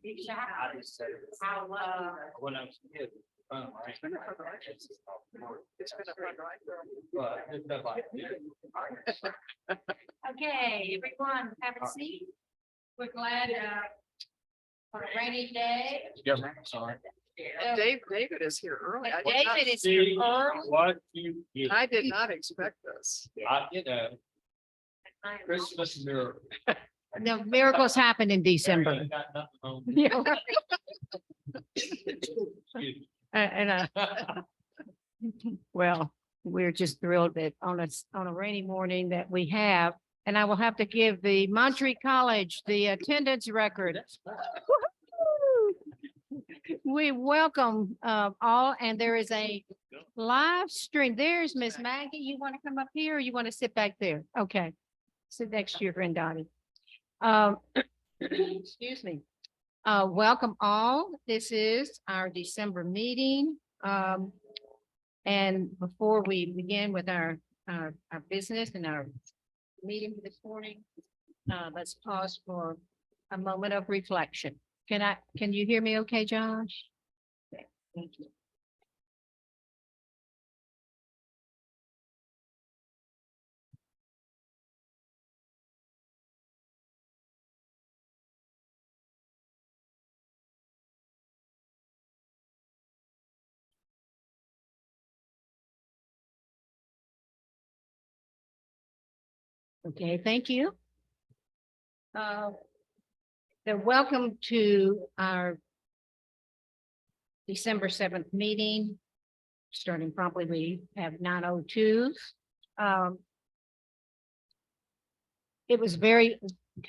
I just said it. How, When I was a kid. Fun, right? It's been a fun ride. It's been a fun ride, girl. But it felt like, okay, everyone have a seat. We're glad, for a rainy day. yeah, sorry. David is here early. I did not- David is here See early. what you get. I did not expect this. Christmas miracle. No, miracles happen in December. Got nothing on. Yeah. Excuse me. And, well, we're just thrilled that on a rainy morning that we have, and I will have to give the Montreat College the attendance record. That's fine. We welcome all, and there is a live stream. There's Miss Maggie. You want to come up here or you want to sit back there? Okay. Sit next to your friend Dottie. Excuse me. Welcome all. This is our December meeting. And before we begin with our business and our meeting this morning, let's pause for a moment of reflection. Can you hear me okay, Josh? Okay, thank you. Okay, thank you. Welcome to our December 7th meeting. Starting promptly, we have 9:02. It was very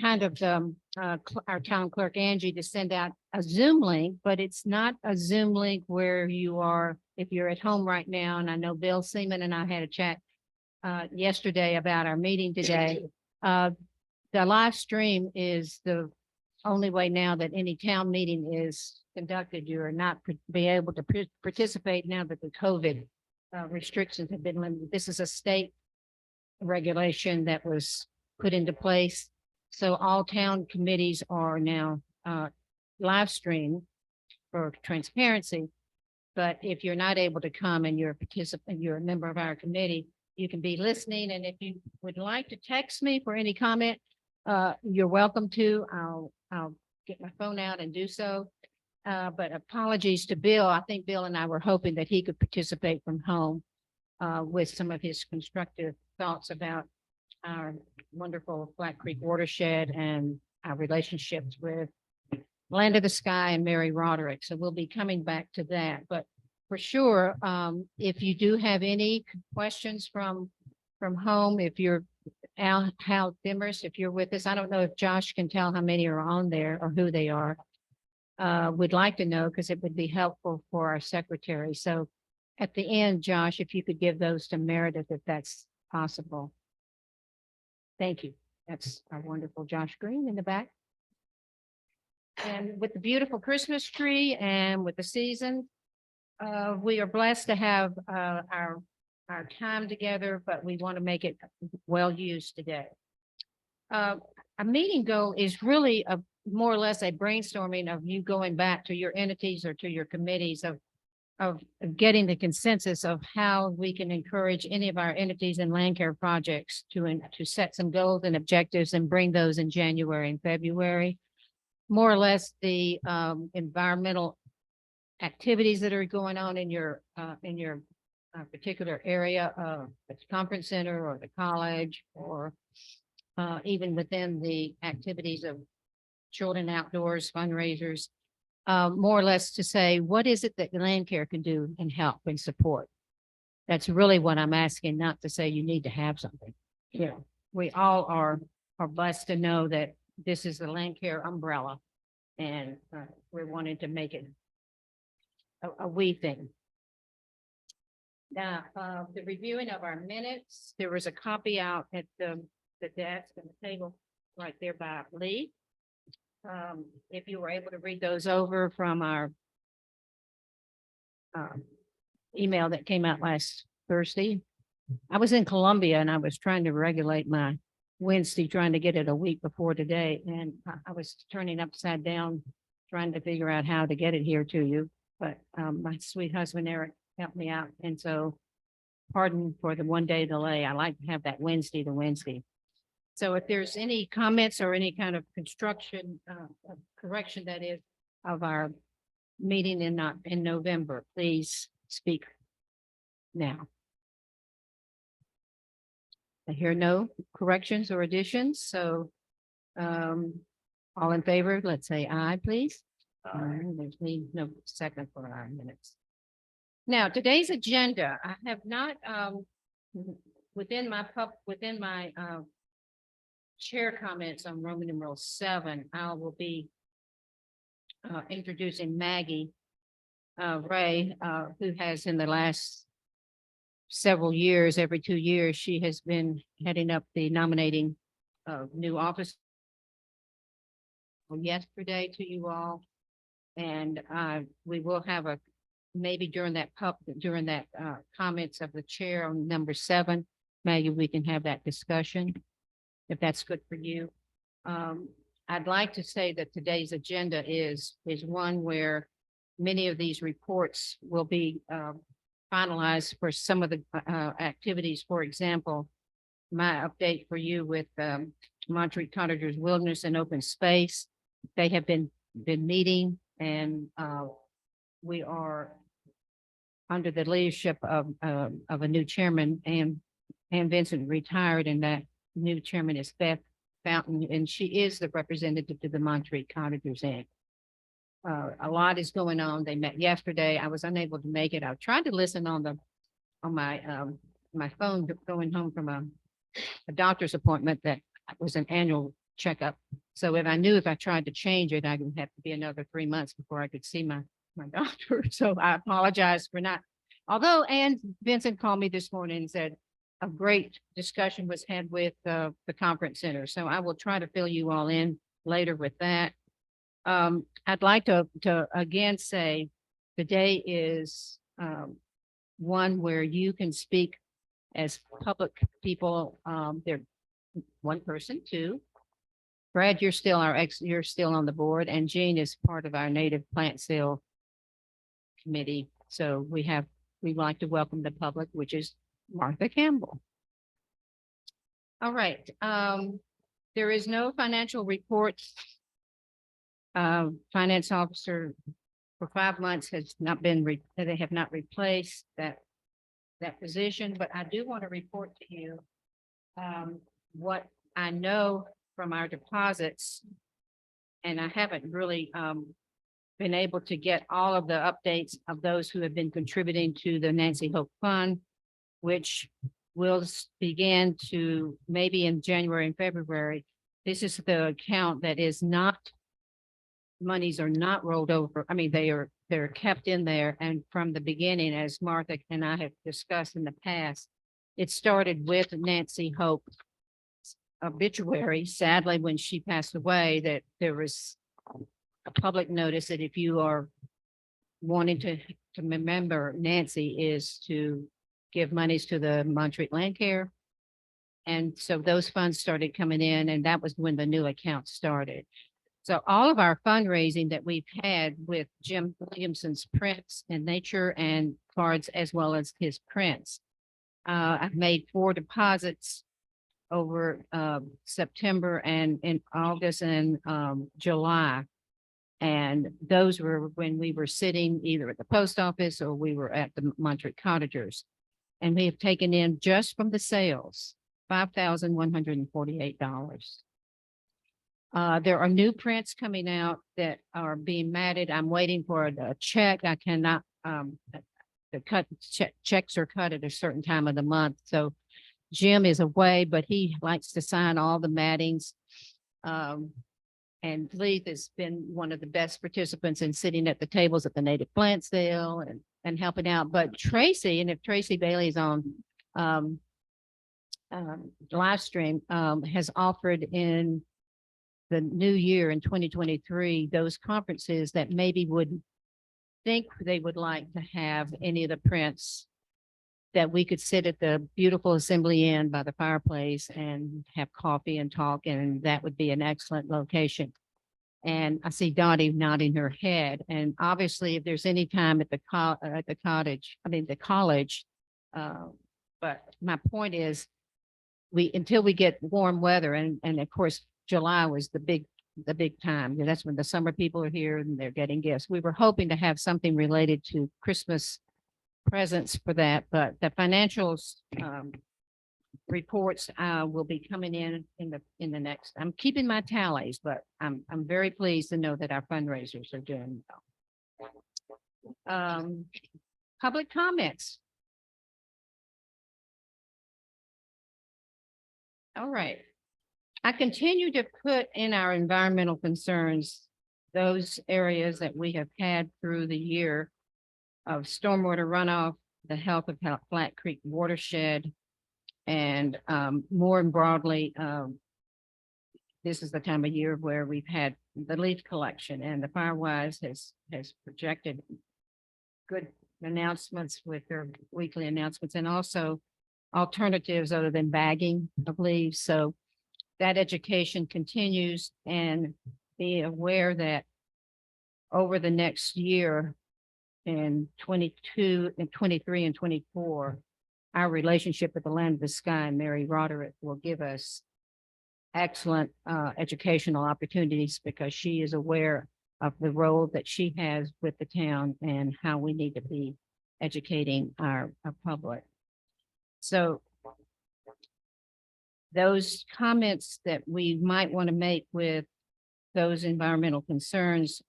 kind of our town clerk Angie to send out a Zoom link, but it's not a Zoom link where you are, if you're at home right now, and I know Bill Seaman and I had a chat yesterday about our meeting today. The live stream is the only way now that any town meeting is conducted. You are not be able to participate now that the COVID restrictions have been limited. This is a state regulation that was put into place. So all town committees are now live streamed for transparency. But if you're not able to come and you're a participant, you're a member of our committee, you can be listening. And if you would like to text me for any comment, you're welcome to. I'll get my phone out and do so. But apologies to Bill. I think Bill and I were hoping that he could participate from home with some of his constructive thoughts about our wonderful Black Creek watershed and our relationships with Land of the Sky and Mary Roderick. So we'll be coming back to that. But for sure, if you do have any questions from home, if you're Hal Dimmers, if you're with us, I don't know if Josh can tell how many are on there or who they are. Would like to know because it would be helpful for our secretary. So at the end, Josh, if you could give those to Meredith, if that's possible. Thank you. That's our wonderful Josh Green in the back. And with the beautiful Christmas tree and with the season, we are blessed to have our time together, but we want to make it well used today. A meeting goal is really more or less a brainstorming of you going back to your entities or to your committees of getting the consensus of how we can encourage any of our entities and Landcare projects to set some goals and objectives and bring those in January and February. More or less the environmental activities that are going on in your particular area, the conference center or the college, or even within the activities of children outdoors, fundraisers, more or less to say, what is it that Landcare can do and help and support? That's really what I'm asking, not to say you need to have something. You know, we all are blessed to know that this is the Landcare umbrella, and we're wanting to make it a we thing. Now, the reviewing of our minutes, there was a copy out at the desk and the table right there by Lee. If you were able to read those over from our email that came out last Thursday. I was in Columbia and I was trying to regulate my Wednesday, trying to get it a week before today. And I was turning upside down, trying to figure out how to get it here to you, but my sweet husband Eric helped me out. And so pardon for the 1 day delay. I like to have that Wednesday to Wednesday. So if there's any comments or any kind of construction, correction that is of our meeting in November, please speak now. I hear no corrections or additions, so all in favor, let's say aye, please. There's no second for our minutes. Now, today's agenda, I have not, within my chair comments on Roman numeral 7, I will be introducing Maggie Ray, who has in the last several years, every 2 years, she has been heading up the nominating new office yesterday to you all. And we will have a, maybe during that comments of the chair on number 7, maybe we can have that discussion, if that's good for you. I'd like to say that today's agenda is one where many of these reports will be finalized for some of the activities. For example, my update for you with Montreat Cottagers Wilderness and Open Space. They have been meeting, and we are under the leadership of a new chairman, and Vincent retired, and that new chairman is Beth Fountain, and she is the representative to the Montreat Cottagers Inc. A lot is going on. They met yesterday. I was unable to make it. I tried to listen on my phone going home from a doctor's appointment that was an annual checkup. So if I tried to change it, I would have to be another 3 months before I could see my doctor. So I apologize for not, although Ann Vincent called me this morning and said a great discussion was had with the conference center. So I will try to fill you all in later with that. I'd like to again say today is one where you can speak as public people. They're one person, two. Brad, you're still you're still on the board, and Jean is part of our native plant sale committee. So we'd like to welcome the public, which is Martha Campbell. All right. There is no financial reports. Finance officer for 5 months has not been, they have not replaced that position, but I do want to report to you what I know from our deposits, and I haven't really been able to get all of the updates of those who have been contributing to the Nancy Hope Fund, which will begin to maybe in January and February. This is the account that is not, monies are not rolled over. I mean, they're kept in there. And from the beginning, as Martha and I have discussed in the past, it started with Nancy Hope's obituary. Sadly, when she passed away, that there was a public notice that if you are wanting to remember Nancy is to give monies to the Montreat Landcare. And so those funds started coming in, and that was when the new account started. So all of our fundraising that we've had with Jim Williamson's prints and nature and cards, as well as his prints. I've made 4 deposits over September and in August and July. And those were when we were sitting either at the post office or we were at the Montreat Cottagers. And we have taken in just from the sales, $5,148. There are new prints coming out that are being matted. I'm waiting for a check. I cannot, checks are cut at a certain time of the month. So Jim is away, but he likes to sign all the mattings. And Leith has been one of the best participants in sitting at the tables at the native plant sale and helping out. But Tracy, and if Tracy Bailey's on live stream, has offered in the new year in 2023, those conferences that maybe would think they would like to have any of the prints, that we could sit at the beautiful Assembly Inn by the fireplace and have coffee and talk, and that would be an excellent location. And I see Dottie nodding her head. And obviously, if there's any time at the the college. But my point is, until we get warm weather and of course, July was the big time. That's when the summer people are here and they're getting gifts. We were hoping to have something related to Christmas presents for that, but the financials, reports will be coming in the next. I'm keeping my tallies, but I'm very pleased to know that our fundraisers are doing well. Public comments. All right. I continue to put in our environmental concerns those areas that we have had through the year of stormwater runoff, the health of Flat Creek watershed, and more broadly, this is the time of year where we've had the leaf collection, and the Firewise has projected good announcements with their weekly announcements, and also alternatives other than bagging of leaves. So that education continues, and be aware that over the next year in 22 and 23 and 24, our relationship with the Land of the Sky and Mary Roderick will give us excellent educational opportunities, because she is aware of the role that she has with the town and how we need to be educating our public. So those comments that we might want to make with those environmental concerns,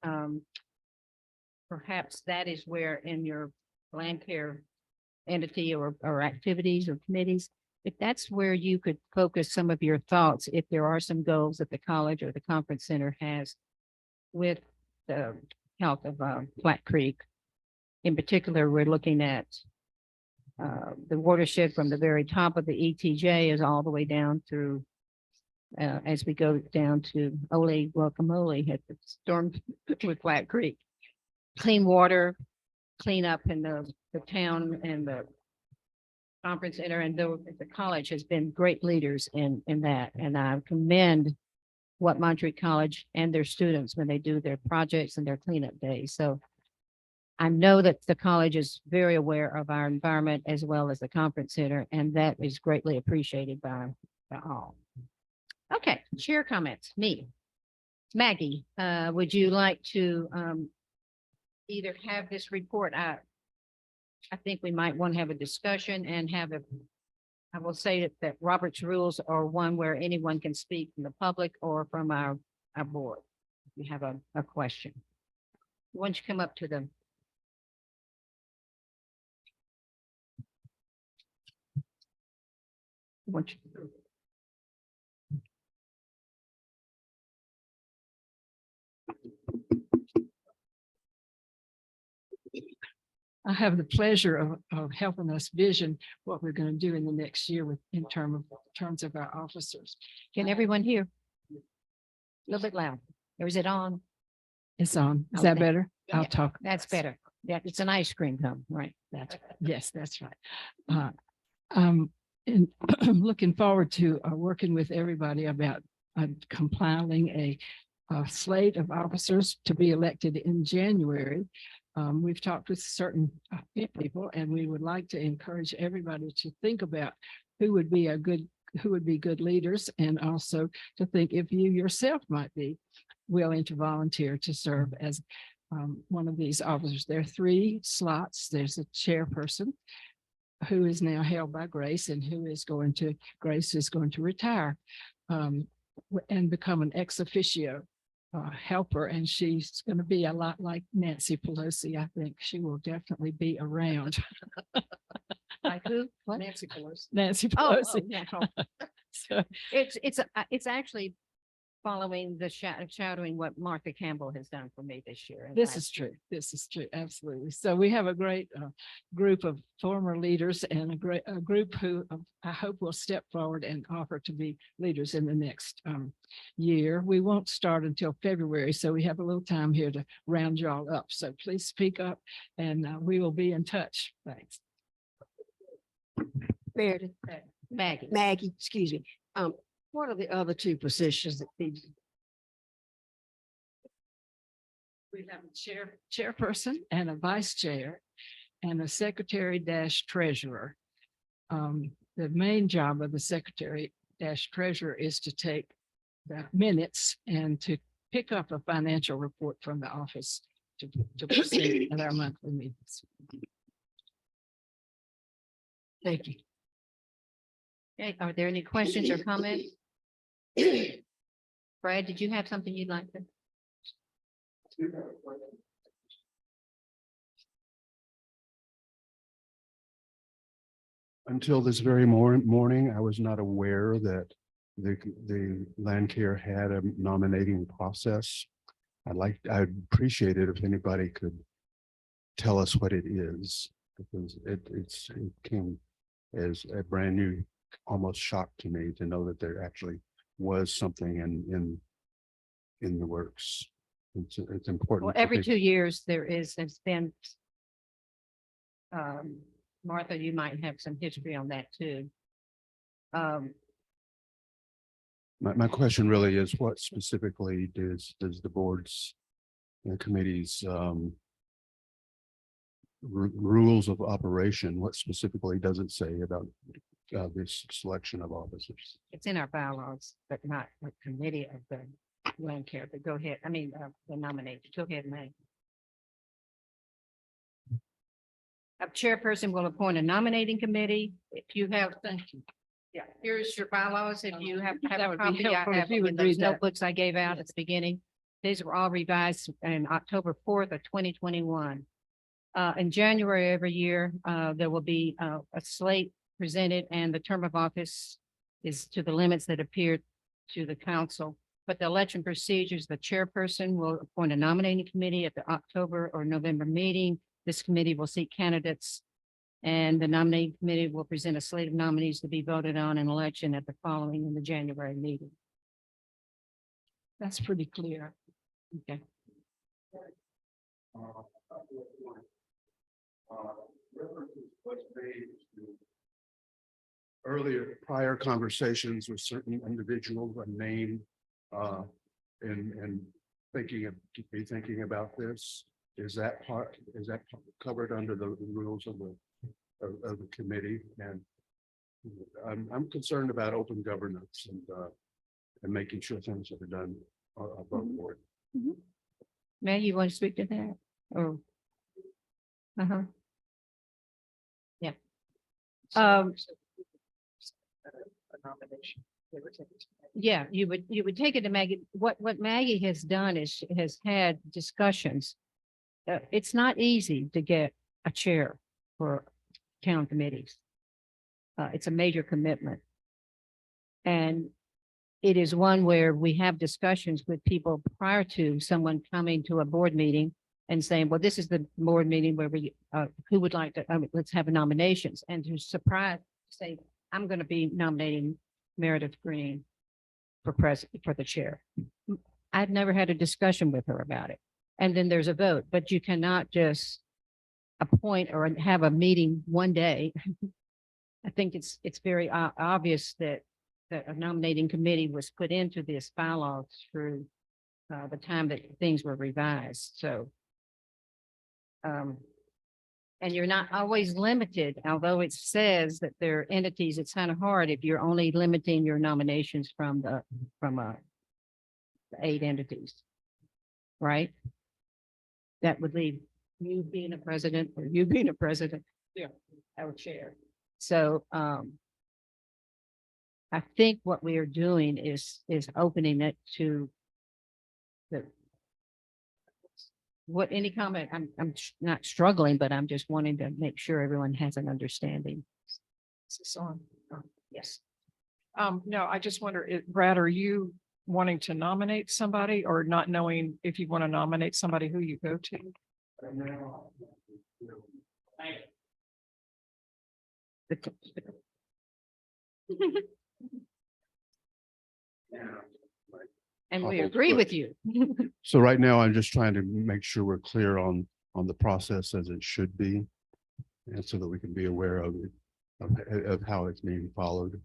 perhaps that is where in your Landcare entity or activities or committees, if that's where you could focus some of your thoughts, if there are some goals that the college or the conference center has with the health of Flat Creek. In particular, we're looking at the watershed from the very top of the ETJ is all the way down through as we go down to Ole Guacamole at the storm with Flat Creek. Clean water, clean up in the town and the conference center, and the college has been great leaders in that. And I commend what Montreat College and their students when they do their projects and their cleanup days. So I know that the college is very aware of our environment as well as the conference center, and that is greatly appreciated by all. Okay, chair comments, me. Maggie, would you like to either have this report? I think we might want to have a discussion and I will say that Robert's rules are one where anyone can speak from the public or from our board. If you have a question. Why don't you come up to them? I have the pleasure of helping us vision what we're going to do in the next year in terms of our officers. Can everyone hear? A little bit loud. Or is it on? It's on. Is that Okay. better? Yeah, I'll talk. That's better. Yeah, it's an ice cream cone, right? Yes, that's right. And I'm looking forward to working with everybody about compiling a slate of officers to be elected in January. We've talked with certain people, and we would like to encourage everybody to think about who would be good leaders, and also to think if you yourself might be willing to volunteer to serve as one of these officers. There are 3 slots. There's a chairperson who is now held by Grace, and Grace is going to retire and become an ex officio helper, and she's going to be a lot like Nancy Pelosi. I think she will definitely be around. Like who? What? Nancy Pelosi. Nancy Oh, Pelosi. yeah. So, It's actually following the shadowing what Martha Campbell has done for me this year. this is true. This is true. Absolutely. So we have a great group of former leaders, and a group who I hope will step forward and offer to be leaders in the next year. We won't start until February, so we have a little time here to round y'all up. So please speak up, and we will be in touch. Thanks. Meredith, Maggie. excuse me. What are the other 2 positions that need? We have a chairperson and a vice chair and a secretary dash treasurer. The main job of the secretary dash treasurer is to take the minutes and to pick up a financial report from the office to proceed at our monthly meetings. Thank you. Okay, are there any questions or comments? Brad, did you have something you'd like to? Until this very morning, I was not aware that the Landcare had a nominating process. I'd appreciate it if anybody could tell us what it is, because it came as a brand new, almost shock to me to know that there actually was something in the works. It's important. Well, for every people. 2 years has been. Martha, you might have some history on that too. My question really is, what specifically does the board's and committee's rules of operation, what specifically does it say about this selection of officers? It's in our bylaws, but not the committee of the land care, but go ahead. I mean, the nomination. Go ahead, May. A chairperson will appoint a nominating committee. If you have, thank you. Yeah, here's your bylaws. If you have That a would be copy, I helpful if have you them would in those read that. notebooks I gave out at the beginning. These were all revised on October 4th of 2021. In January every year, there will be a slate presented, and the term of office is to the limits that appear to the council. But the election procedures, the chairperson will appoint a nominating committee at the October or November meeting. This committee will seek candidates, and the nominating committee will present a slate of nominees to be voted on in election at the following in the January meeting. That's pretty clear. Okay. Earlier, prior conversations with certain individuals, a name, and thinking about this. Is that covered under the rules of the committee? And I'm concerned about open governance and making sure things are done above board. May, you want to speak to that? Or? Uh-huh. Yeah. A nomination. Yeah, you would take it to Maggie. What Maggie has done is she has had discussions. It's not easy to get a chair for town committees. It's a major commitment. And it is one where we have discussions with people prior to someone coming to a board meeting and saying, well, this is the board meeting where we, who would like to, let's have nominations, and to surprise, say, I'm going to be nominating Meredith Green for president, for the chair. I've never had a discussion with her about it. And then there's a vote, but you cannot just appoint or have a meeting one day. I think it's very obvious that a nominating committee was put into this bylaw through the time that things were revised. So, and you're not always limited, although it says that there are entities, it's kind of hard if you're only limiting your nominations from the 8 entities. Right? That would leave you being a president or you being a president. Yeah. Our chair. So, I think what we are doing is opening it to what any comment, I'm not struggling, but I'm just wanting to make sure everyone has an understanding. Is this on? Yes. No, I just wonder, Brad, are you wanting to nominate somebody or not knowing if you want to nominate somebody who you go to? And we Couple, agree but- with you. So right now, I'm just trying to make sure we're clear on the process as it should be. And so that we can be aware of it, of how it's being followed.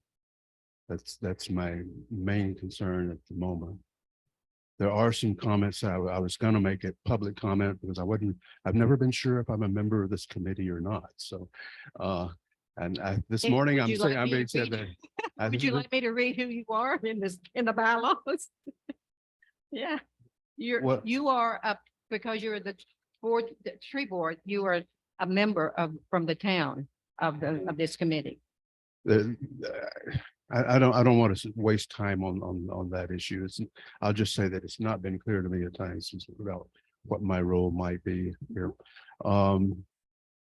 That's my main concern at the moment. there are some comments I was gonna make it public comment because I've never been sure if I'm a member of this committee or not. So, this Hey, morning would I'm you saying, like I'm me to being said read- that. Would you like me to read who you are in the bylaws? Yeah, What- you are up because you're the the tree board, you are a member from the town of this committee. the- I don't want to waste time on that issue. I'll just say that it's not been clear to me at times about what my role might be here.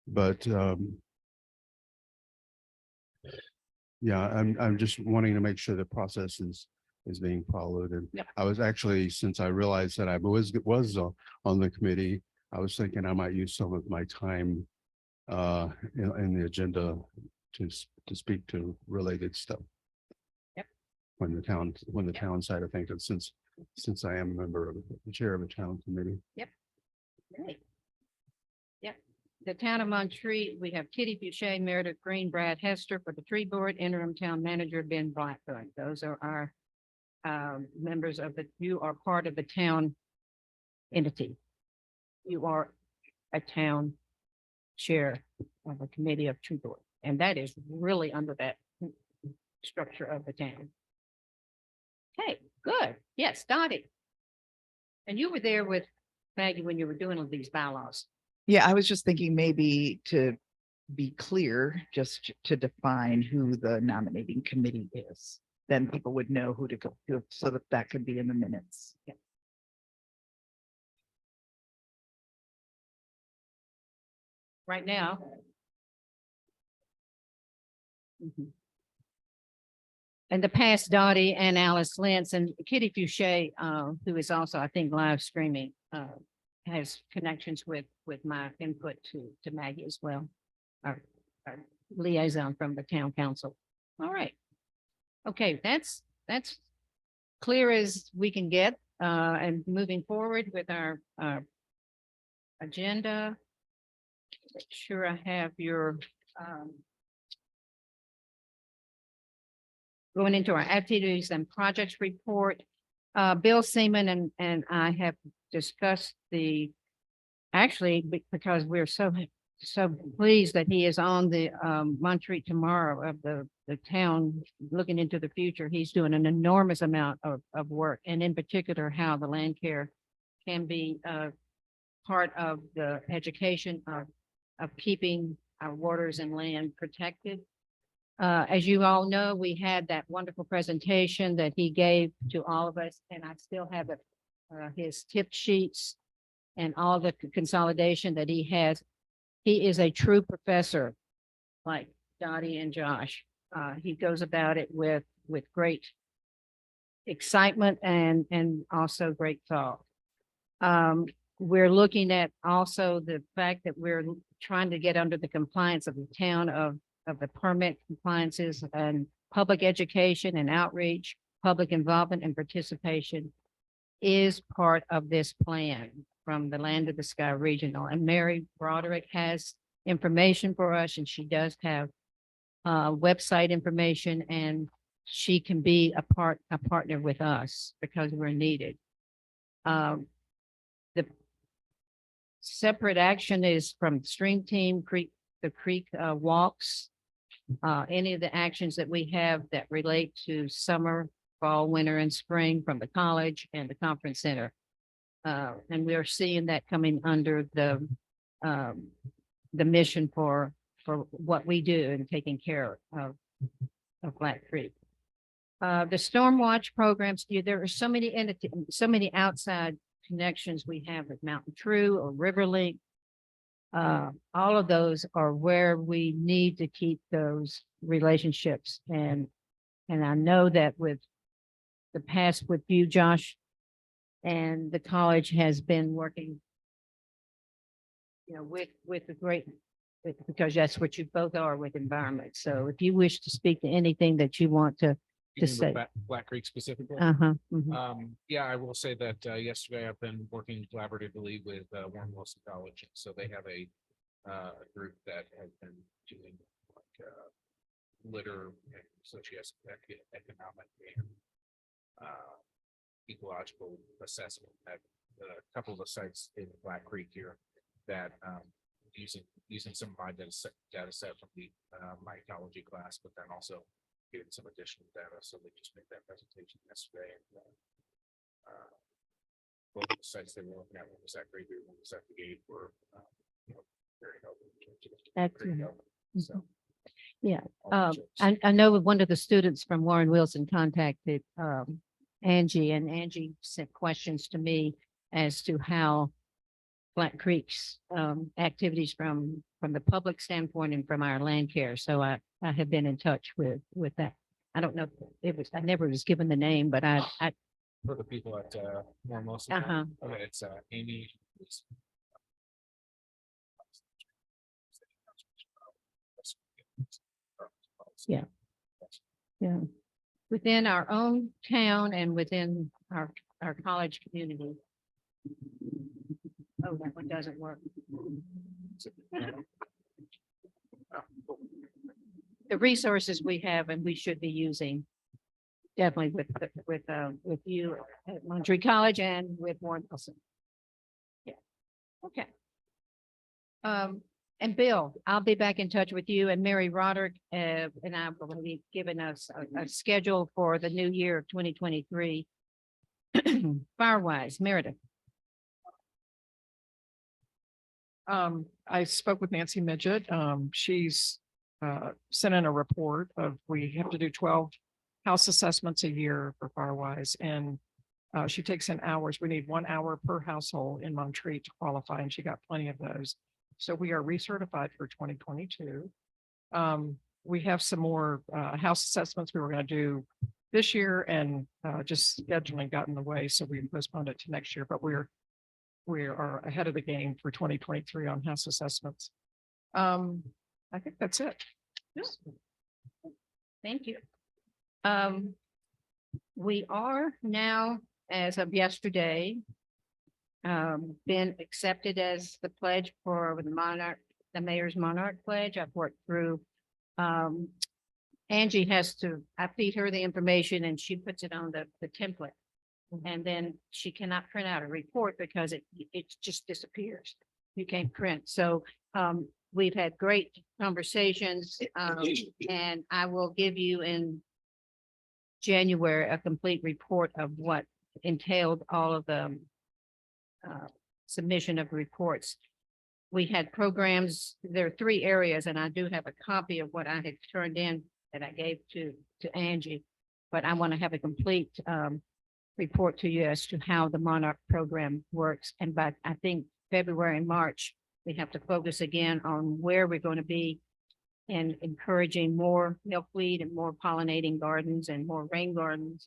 But yeah, I'm just wanting to make sure the process is being followed. And Yep. I was actually, since I realized that I was on the committee, I was thinking I might use some of my time in the agenda to speak to related stuff. Yep. When the town side of things, and since I am a member of the chair of a town committee. Great. Yep. The town of Montreat, we have Kitty Boucher, Meredith Green, Brad Hester for the tree board, interim town manager Ben Blackburn. Those are our members you are part of the town entity. You are a town chair of a committee of tree board, and that is really under that structure of the town. Okay, good. Yes, Dottie. And you were there with Maggie when you were doing all these bylaws. Yeah, I was just thinking maybe to be clear, just to define who the nominating committee is. Then people would know who to go to, so that that could be in the minutes. Right now. Mhm. In the past, Dottie and Alice Lentz and Kitty Fouché, who is also, I think, live streaming, has connections with my input to Maggie as well. Our liaison from the town council. All right. Okay, that's clear as we can get, and moving forward with our agenda. Make sure I have your, going into our activities and projects report. Bill Seaman and I have discussed because we're so pleased that he is on the Montreat Tomorrow of the town, looking into the future. He's doing an enormous amount of work, and in particular, how the Landcare can be part of the education of keeping our waters and land protected. As you all know, we had that wonderful presentation that he gave to all of us, and I still have his tip sheets and all the consolidation that he has. He is a true professor, like Dottie and Josh. He goes about it with great excitement and also great thought. We're looking at also the fact that we're trying to get under the compliance of the town of the permit compliances and public education and outreach, public involvement and participation is part of this plan from the Land of the Sky Regional. And Mary Broderick has information for us, and she does have website information, and she can be a partner with us because we're needed. The separate action is from Stream Team, the creek walks, any of the actions that we have that relate to summer, fall, winter, and spring from the college and the conference center. And we are seeing that coming under the mission for what we do and taking care of Black Creek. The Storm Watch programs, there are so many outside connections we have with Mountain True or Riverlink. All of those are where we need to keep those relationships. And I know that with the past with you, Josh, and the college has been working, with the great, because that's what you both are with environment. So if you wish to speak to anything that you want to You mean with say. Black Creek specifically. Mhm. Yeah, I will say that yesterday I've been working collaboratively with Warren Wilson College. So they have a group that has been doing like litter and socioeconomic and ecological assessment at a couple of the sites in Black Creek here that using some of my data set from the my ecology class, but then also getting some additional data. So they just made that presentation yesterday. And, both of the sites they were looking at, one was at Great Bear, one was at the gate, were very helpful. Excellent. So. Yeah, all the choice. I know one of the students from Warren Wilson contacted Angie, and Angie sent questions to me as to how Black Creek's activities from the public standpoint and from our land care. So I have been in touch with that. I don't know, I never was given the name, but I For the people at Moremost. Uh-huh. Okay, it's Amy. who's- Yeah. Yeah, within our own town and within our college community. Oh, that one doesn't work. The resources we have and we should be using definitely with you at Montgomery College and with Warren Wilson. Yeah, okay. And Bill, I'll be back in touch with you and Mary Roderick, and I will be giving us a schedule for the new year of 2023. Firewise, Meredith. I spoke with Nancy Midget. She's sent in a report of, we have to do 12 house assessments a year for Firewise, and she takes in hours. We need 1 hour per household in Montreat to qualify, and she got plenty of those. So we are recertified for 2022. We have some more house assessments we were going to do this year, and just scheduling got in the way, so we postponed it to next year, but we are ahead of the game for 2023 on house assessments. I think that's it. Thank you. We are now, as of yesterday, been accepted as the pledge for the mayor's monarch pledge. I've worked through, Angie I feed her the information and she puts it on the template. And then she cannot print out a report because it just disappears. You can't print. So we've had great conversations, and I will give you in January a complete report of what entailed all of the submission of reports. We had programs, there are 3 areas, and I do have a copy of what I had turned in that I gave to Angie, but I want to have a complete report to you as to how the Monarch program works. And by, I think, February and March, we have to focus again on where we're going to be and encouraging more milkweed and more pollinating gardens and more rain gardens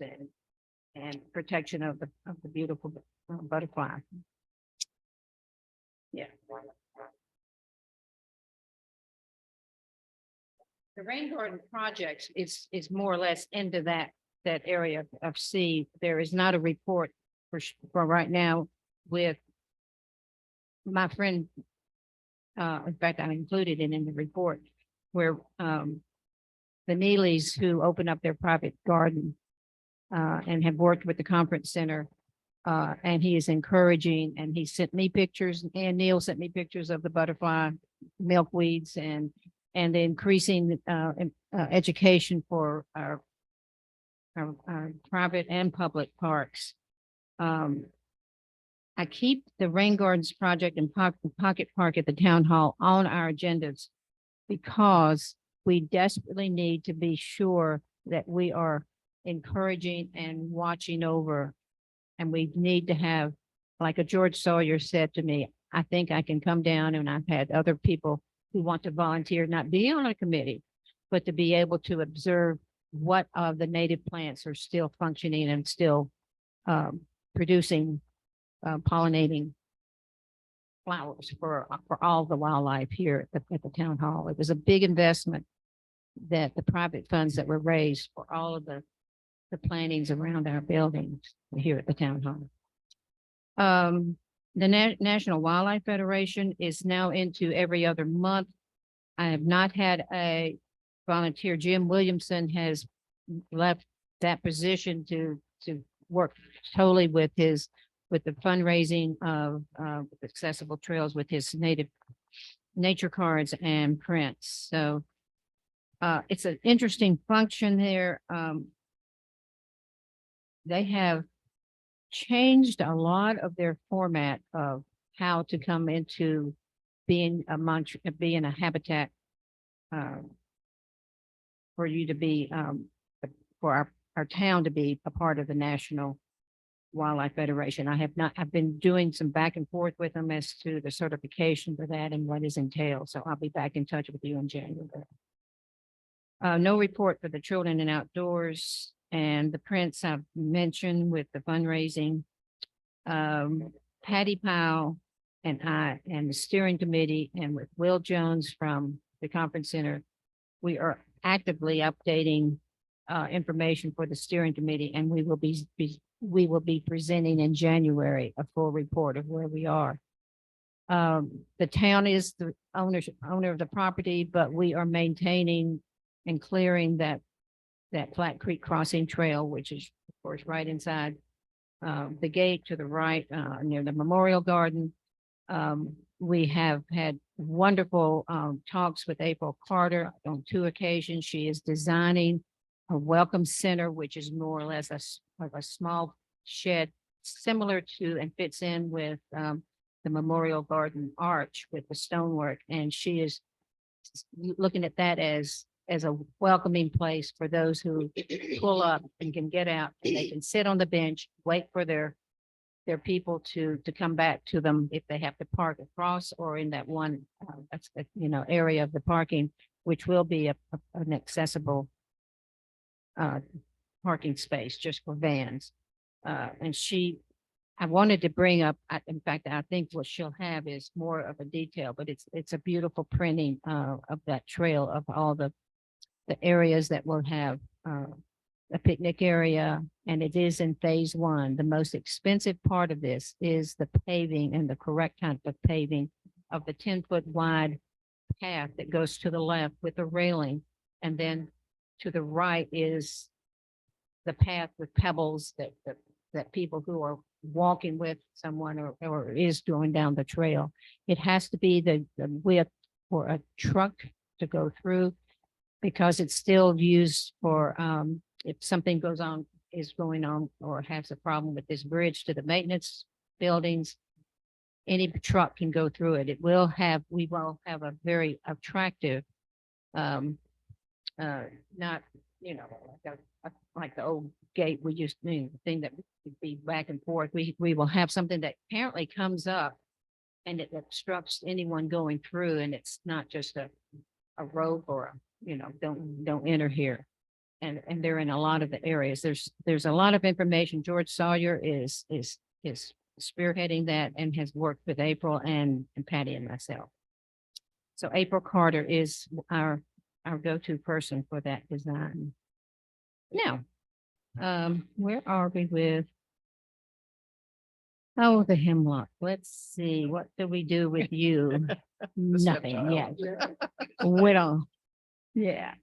and protection of the beautiful butterfly. Yeah. The rain garden projects is more or less into that area of C. There is not a report for right now with my friend. In fact, I included it in the report where the Neelys, who opened up their private garden and have worked with the conference center, and he is encouraging, and he sent me pictures, and Neil sent me pictures of the butterfly milkweeds and the increasing education for our private and public parks. I keep the rain gardens project and pocket park at the town hall on our agendas because we desperately need to be sure that we are encouraging and watching over. And we need to have, like a George Sawyer said to me, I think I can come down, and I've had other people who want to volunteer, not be on a committee, but to be able to observe what of the native plants are still functioning and still producing pollinating flowers for all the wildlife here at the town hall. It was a big investment that the private funds that were raised for all of the plantings around our buildings here at the town hall. The National Wildlife Federation is now into every other month. I have not had a volunteer. Jim Williamson has left that position to work totally with with the fundraising of, with accessible trails with his nature cards and prints. So, it's an interesting function there. They have changed a lot of their format of how to come into being being a habitat, for you to be, for our town to be a part of the National Wildlife Federation. I've been doing some back and forth with them as to the certification for that and what is entailed. So I'll be back in touch with you in January. No report for the children and outdoors and the prints I've mentioned with the fundraising. Patty Powell and I and the steering committee and with Will Jones from the conference center, we are actively updating information for the steering committee, and we will be presenting in January a full report of where we are. The town is the owner of the property, but we are maintaining and clearing that Flat Creek Crossing Trail, which is of course right inside the gate to the right, near the Memorial Garden. We have had wonderful talks with April Carter on 2 occasions. She is designing a welcome center, which is more or less like a small shed similar to and fits in with the Memorial Garden arch with the stonework. And she is looking at that as a welcoming place for those who pull up and can get out and they can sit on the bench, wait for their people to come back to them if they have to park across or in that one, area of the parking, which will be an accessible parking space just for vans. And I wanted to bring up, in fact, I think what she'll have is more of a detail, but it's a beautiful printing of that trail of all the areas that will have a picnic area, and it is in phase 1. The most expensive part of this is the paving and the correct type of paving of the 10-foot wide path that goes to the left with a railing. And then to the right is the path with pebbles that people who are walking with someone or is going down the trail. It has to be the width for a truck to go through because it's still used for, if something is going on or has a problem with this bridge to the maintenance buildings, any truck can go through it. We will have a very attractive, not, like the old gate we used to, the thing that would be back and forth. We will have something that apparently comes up and it obstructs anyone going through, and it's not just a rope or don't enter here. And they're in a lot of the areas. There's a lot of information. George Sawyer is spearheading that and has worked with April and Patty and myself. So April Carter is our go-to person for that design. Now, where are we with? Oh, the hemlock. Let's see. What do we do with you? Nothing yet. We don't. Yeah.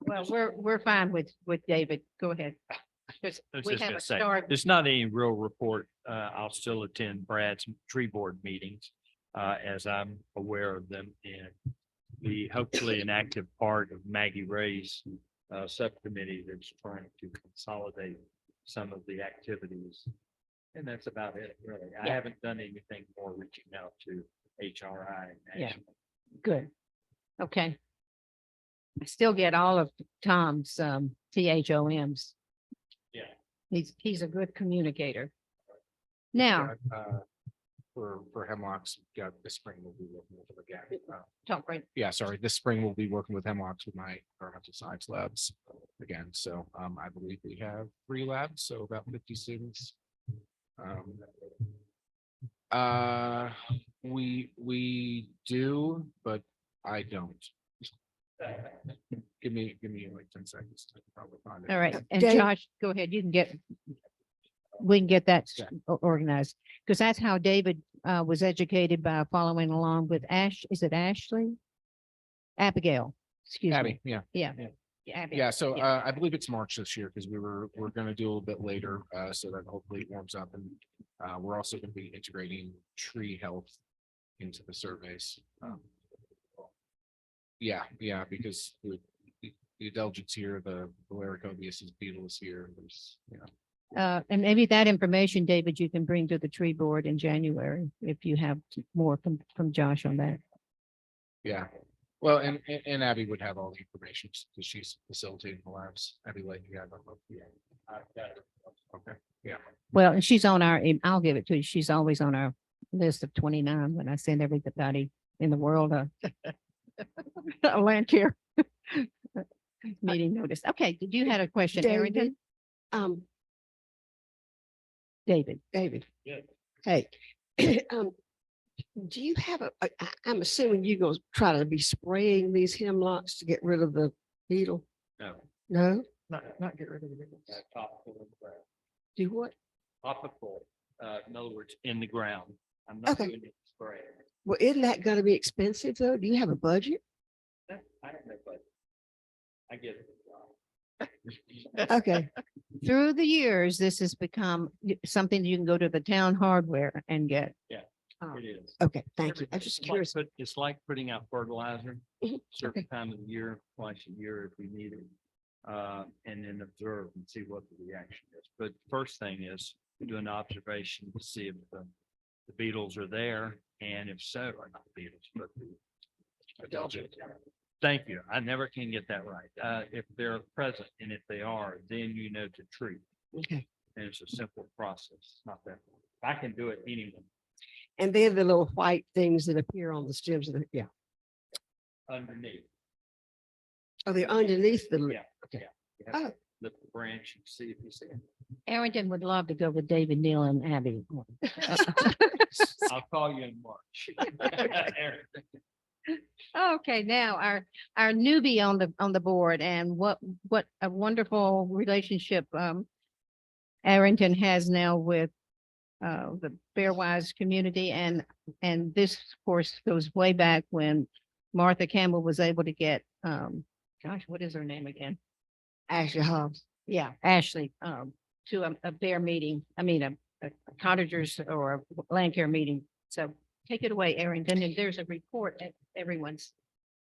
Well, we're fine with David. Go ahead. 'Cause I was we just have gonna a say, start. there's not any real report. I'll still attend Brad's tree board meetings, as I'm aware of them and be hopefully an active part of Maggie Ray's subcommittee that's trying to consolidate some of the activities. And that's about it, really. I Yeah. haven't done anything more reaching out to HRI. Yeah. nationally. Good. Okay. I still get all of Tom's THOMs. Yeah. He's a good communicator. Now, For hemlocks, this spring we'll be working with them again. talk right. Yeah, sorry, this spring we'll be working with hemlocks with my environmental science labs again. So I believe we have 3 labs, so about 50 students. We do, but I don't. Give me like 10 seconds to probably find it. All right. And Dave- Josh, go ahead. We can get that Yeah. organized because that's how David was educated by following along with Is it Ashley? Abigail, excuse me. Abby, yeah. Yeah. Abby? Yeah, so Yeah. I believe it's March this year because we're gonna do a little bit later, so that hopefully it warms up and we're also gonna be integrating tree health into the surveys. Yeah, because the Adelgids here, the Laricobius beetle is here. There's, And maybe that information, David, you can bring to the tree board in January if you have more from Josh on that. yeah. Well, and Abby would have all the information because she's facilitating the labs. Abby, let you have. Okay, yeah. Well, and she's on our, I'll give it to you. She's always on our list of 29 when I send everybody in the world a Landcare meeting notice. Okay, did you have a question, David, Arrington? David? David. Yeah. Hey, do you have I'm assuming you're gonna try to be spraying these hemlocks to get rid of the beetle? No. No? Not get rid of the beetles. Topical in the ground. Do what? Topical, in other words, in the ground. I'm not Okay. doing it spray. Well, isn't that gonna be expensive though? Do you have a budget? No, I don't know, but I get it. Okay, Through the years, this has become something you can go to the town hardware and get. It is. okay, thank you. I'm just It's like curious. it's like putting out fertilizer, Mhm, certain time of the year, twice a year if we need it. And then observe and see what the reaction is. But first thing is do an observation to see if the beetles are there. And if so, or not the beetles, but the Adelgid. Thank you. I never can get that right. If they're present and if they are, then you know to treat. Okay. And it's a simple process. It's not that. I can do it anyway. And they're the little white things that appear on the stems of the, yeah. Underneath. Oh, they're underneath the, Yeah. okay. You have to Oh. lift the branch and see if you see it. Arrington would love to go with David, Neil and Abby. I'll call you in March. Aaron. Okay, now our newbie on the board and what a wonderful relationship Arrington has now with the Bearwise community and this of course goes way back when Martha Campbell was able to get gosh, what is her name again? Ashley Hobbs. Yeah, Ashley, to a bear meeting, I mean, a cottagers or a Landcare meeting. So take it away, Arrington, and there's a report at everyone's.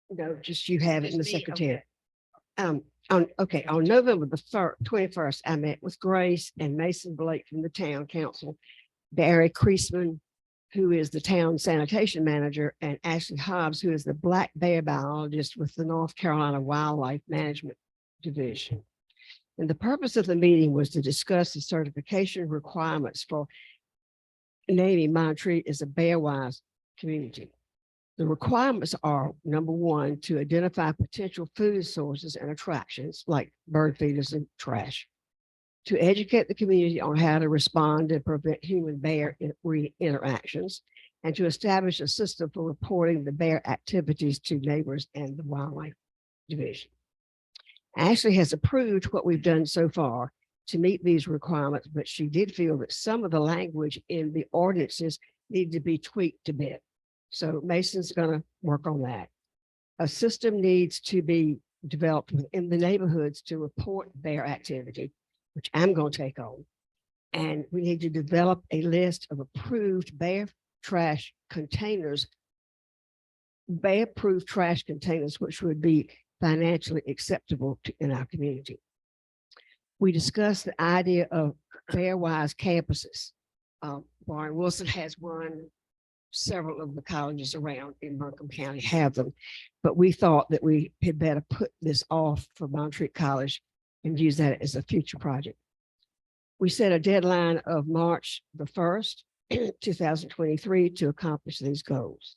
No, just you have it in the Just me? secretary. On November the 21st, I met with Grace and Mason Blake from the town council, Barry Creasman, who is the town sanitation manager, and Ashley Hobbs, who is the black bear biologist with the North Carolina Wildlife Management Division. And the purpose of the meeting was to discuss the certification requirements for naming Montreat as a bear-wise community. The requirements are, number one, to identify potential food sources and attractions like bird feeders and trash, to educate the community on how to respond and prevent human-bear interactions, and to establish a system for reporting the bear activities to neighbors and the wildlife division. Ashley has approved what we've done so far to meet these requirements, but she did feel that some of the language in the ordinances need to be tweaked a bit. So Mason's going to work on that. A system needs to be developed within the neighborhoods to report bear activity, which I'm going to take on. And we need to develop a list of approved bear trash containers, bear-proof trash containers, which would be financially acceptable in our community. We discussed the idea of bear-wise campuses. Warren Wilson has one. Several of the colleges around in Buncombe County have them, but we thought that we had better put this off for Montreat College and use that as a future project. We set a deadline of March the 1st, 2023 to accomplish these goals.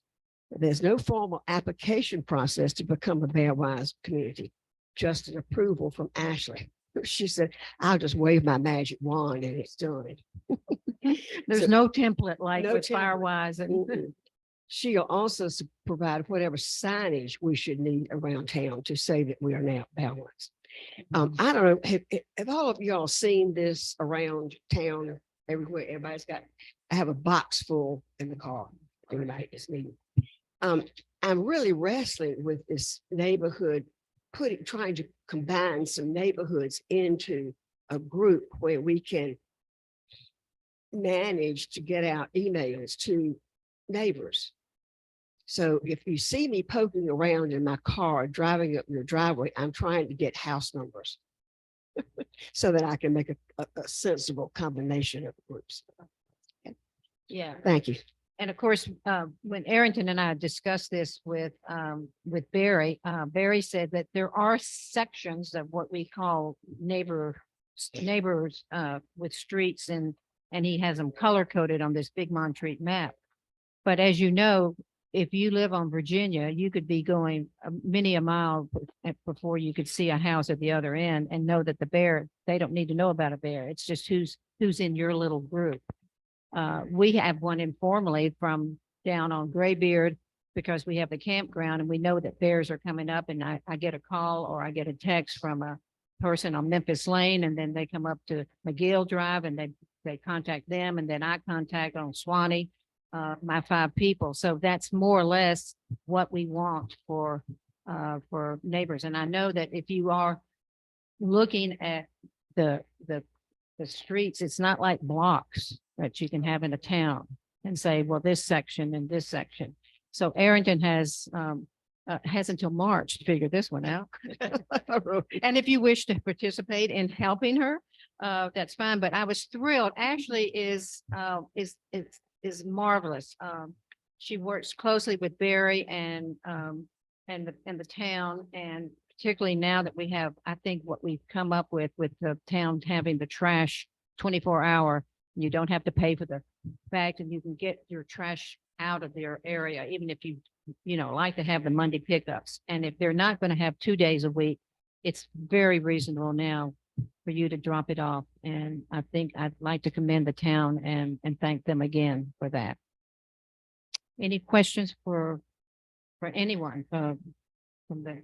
There's no formal application process to become a Bearwise community, just an approval from Ashley. She said, I'll just wave my magic wand and it's done. There's So- no template like No with template. Firewise and Mm-mm. She'll also provide whatever signage we should need around town to say that we are now balanced. I don't know, have all of y'all seen this around town everywhere? Everybody's got, I have a box full in the car. Everybody is needing. I'm really wrestling with this neighborhood trying to combine some neighborhoods into a group where we can manage to get out emails to neighbors. So if you see me poking around in my car, driving up your driveway, I'm trying to get house numbers so that I can make a sensible combination of groups. Yeah. Thank you. And of course, when Arrington and I discussed this with Barry, Barry said that there are sections of what we call neighbors, with streets, and he has them color coded on this big Montreat map. But as you know, if you live on Virginia, you could be going many a mile before you could see a house at the other end and know that the bear, they don't need to know about a bear. It's just who's in your little group. We have one informally from down on Graybeard because we have the campground and we know that bears are coming up, and I get a call or I get a text from a person on Memphis Lane, and then they come up to McGill Drive and they contact them, and then I contact on Swanee, my 5 people. So that's more or less what we want for neighbors. And I know that if you are looking at the streets, it's not like blocks that you can have in a town and say, well, this section and this section. So Arrington has until March to figure this one out. And if you wish to participate in helping her, that's fine. But I was thrilled. Ashley is marvelous. She works closely with Barry and the town, and particularly now that we have, I think what we've come up with the town having the trash 24-hour, you don't have to pay for the fact, and you can get your trash out of their area, even if you like to have the Monday pickups. And if they're not going to have 2 days a week, it's very reasonable now for you to drop it off. And I think I'd like to commend the town and thank them again for that. Any questions for anyone from the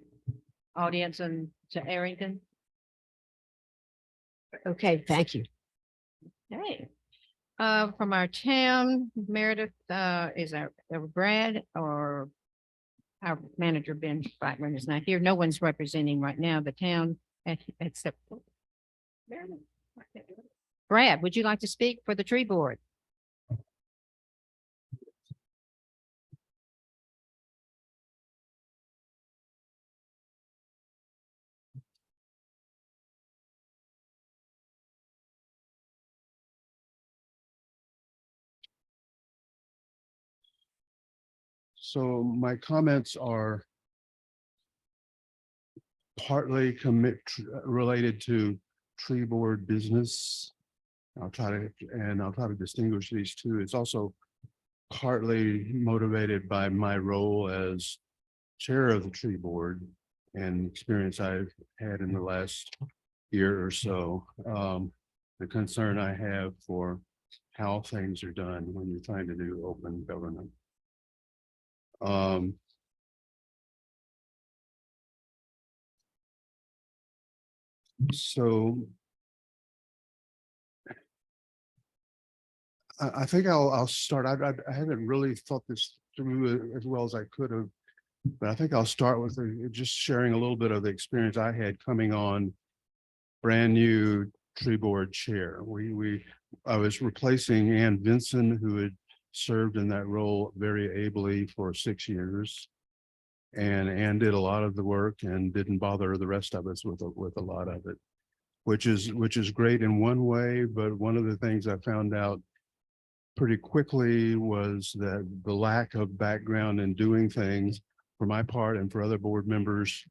audience and to Arrington? Okay, thank you. Hey, from our town, Meredith, is our Brad or our manager, Ben Blackburn, is not here. No one's representing right now the town except Meredith. Brad, would you like to speak for the tree board? So my comments are partly related to tree board business. I'll try to distinguish these two. It's also partly motivated by my role as chair of the tree board and experience I've had in the last year or so. The concern I have for how things are done when you're trying to do open government. So I think I'll start. I haven't really thought this through as well as I could have, but I think I'll start with just sharing a little bit of the experience I had coming on brand new tree board chair. I was replacing Ann Vinson, who had served in that role very ably for 6 years. And Ann did a lot of the work and didn't bother the rest of us with a lot of it, which is great in one way. But one of the things I found out pretty quickly was that the lack of background in doing things for my part and for other board members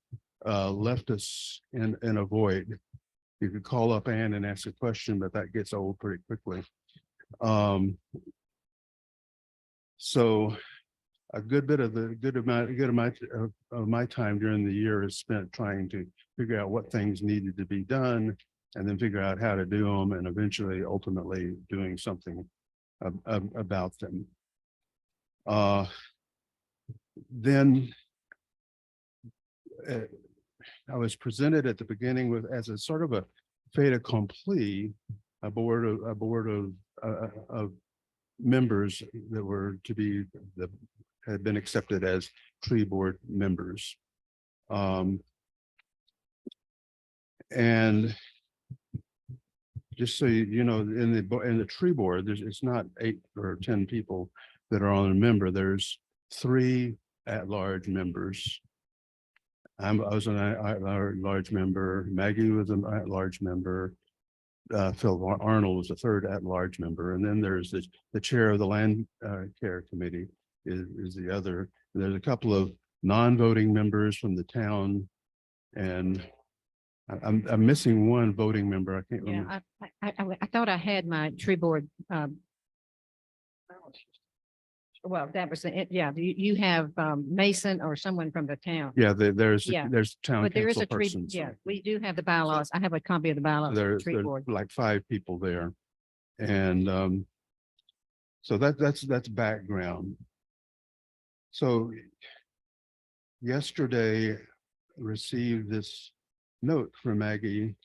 left us in a void. You could call up Ann and ask a question, but that gets old pretty quickly. So a good bit of my time during the year is spent trying to figure out what things needed to be done, and then figure out how to do them, and eventually, ultimately, doing something about them. Then I was presented at the beginning with, as a sort of a fait accompli, a board of members that were to be had been accepted as tree board members. And just so you know, in the tree board, it's not 8 or 10 people that are on a member. There's 3 at-large members. I was an at-large member. Maggie was an at-large member. Phil Arnold was a 3rd at-large member. And then there's the chair of the land care committee is the other. And there's a couple of non-voting members from the town. And I'm missing one voting member. I can't remember. Yeah, I thought I had my tree board, well, that was it. Yeah, you have, Mason or someone from the town. Yeah, there's Yeah. town But there is council a tree, persons. yeah, we do have the bylaws. I have a copy of the bylaws. of the There's tree board. like 5 people there. And so that's background. So yesterday received this note from Maggie,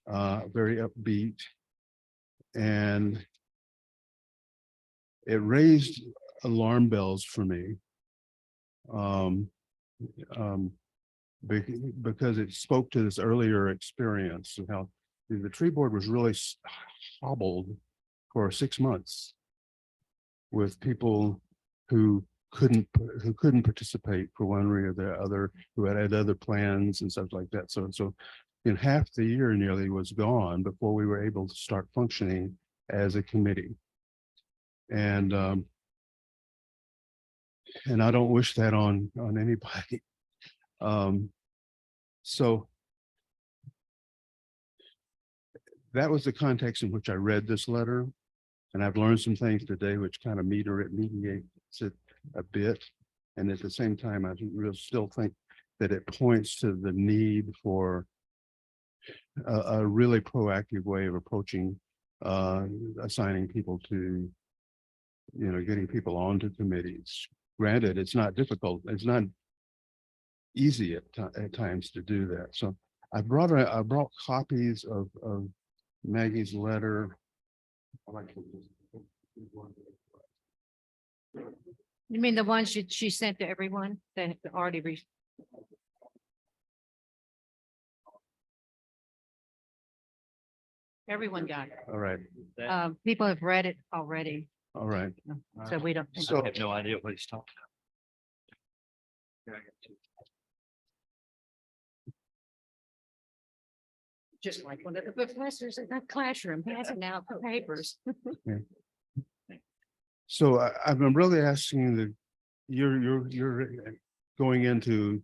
very upbeat. And it raised alarm bells for me. Because it spoke to this earlier experience of how the tree board was really hobbled for 6 months with people who couldn't participate for one reason or the other, who had other plans and stuff like that. So in half the year nearly was gone before we were able to start functioning as a committee. And I don't wish that on anybody. So that was the context in which I read this letter. And I've learned some things today which kind of mediates it a bit. And at the same time, I still think that it points to the need for a really proactive way of approaching assigning people to, getting people onto committees. Granted, it's not difficult. It's not easy at times to do that. So I brought copies of Maggie's letter. You mean the ones she sent to everyone that already everyone got it. All right, People have read it already, all right. so we don't. So- I have no idea what he's talking Just like one of the professors in the classroom passing out the papers. So I've been really asking you're going into,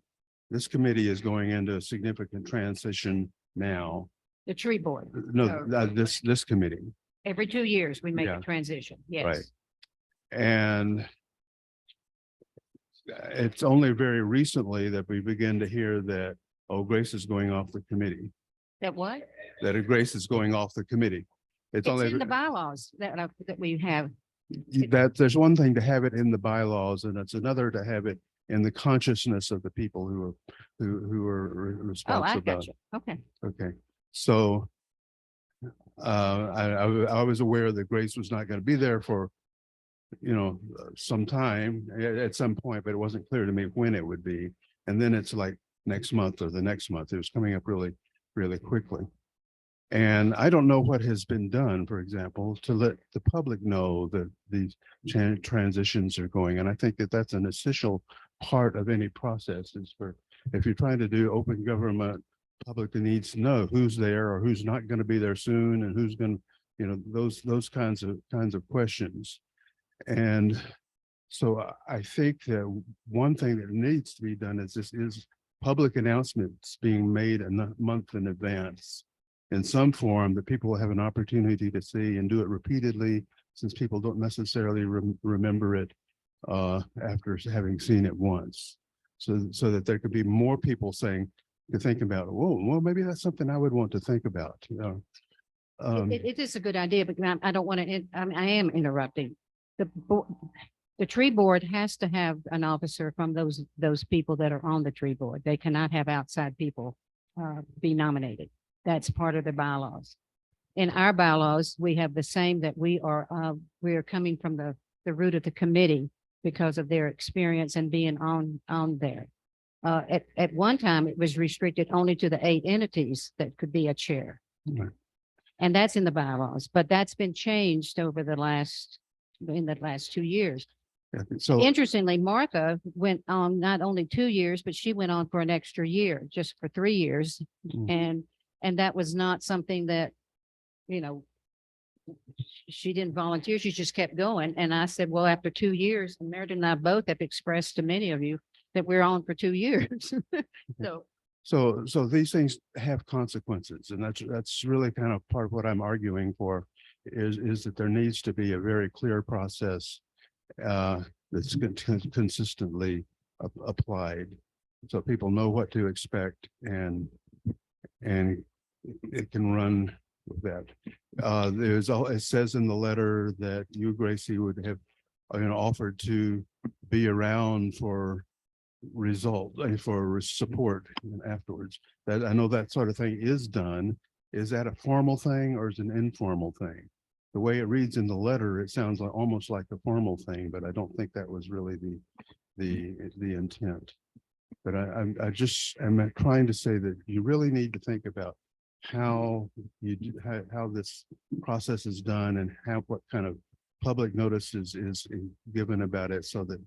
this committee is going into a significant transition now. The tree board. No, this committee, Every 2 years, we make Yeah. a transition. right? Yes. And it's only very recently that we begin to hear that, oh, Grace is going off the committee, That what? that Grace is going off the committee. It's in the bylaws that we have. That there's one thing to have it in the bylaws, and it's another to have it in the consciousness of the people who are Oh, I responsible about got it. you. Okay. Okay, so I was aware that Grace was not going to be there for, some time at some point, but it wasn't clear to me when it would be. And then it's like next month or the next month. It was coming up really, really quickly. And I don't know what has been done, for example, to let the public know that these transitions are going. And I think that that's an essential part of any process, is for, if you're trying to do open government, public needs to know who's there or who's not going to be there soon, and who's going to, those kinds of questions. And so I think that one thing that needs to be done is public announcements being made a month in advance in some form, that people will have an opportunity to see, and do it repeatedly, since people don't necessarily remember it after having seen it once. So that there could be more people saying, to think about, well, maybe that's something I would want to think about. It is a good idea, but I don't want to, I am interrupting. The tree board has to have an officer from those people that are on the tree board. They cannot have outside people be nominated. That's part of the bylaws. In our bylaws, we have the same, that we are coming from the root of the committee because of their experience and being on there. At one time, it was restricted only to the 8 entities that could be a chair. Right. And that's in the bylaws, but that's been changed over in the last 2 years. Yeah, so, Interestingly, Martha went on not only 2 years, but she went on for an extra year, just for 3 years. Mm. And that was not something that, you know, she didn't volunteer. She just kept going. And I said, well, after 2 years, and Meredith and I both have expressed to many of you that we're on for 2 years. So so these things have consequences, and that's really kind of part of what I'm arguing for is that there needs to be a very clear process that's consistently applied, so people know what to expect and it can run with that. It says in the letter that you, Gracie, would have offered to be around for for support afterwards. That I know that sort of thing is done. Is that a formal thing or is it an informal thing? The way it reads in the letter, it sounds like almost like a formal thing, but I don't think that was really the intent. But I'm trying to say that you really need to think about how how this process is done and what kind of public notice is given about it, so that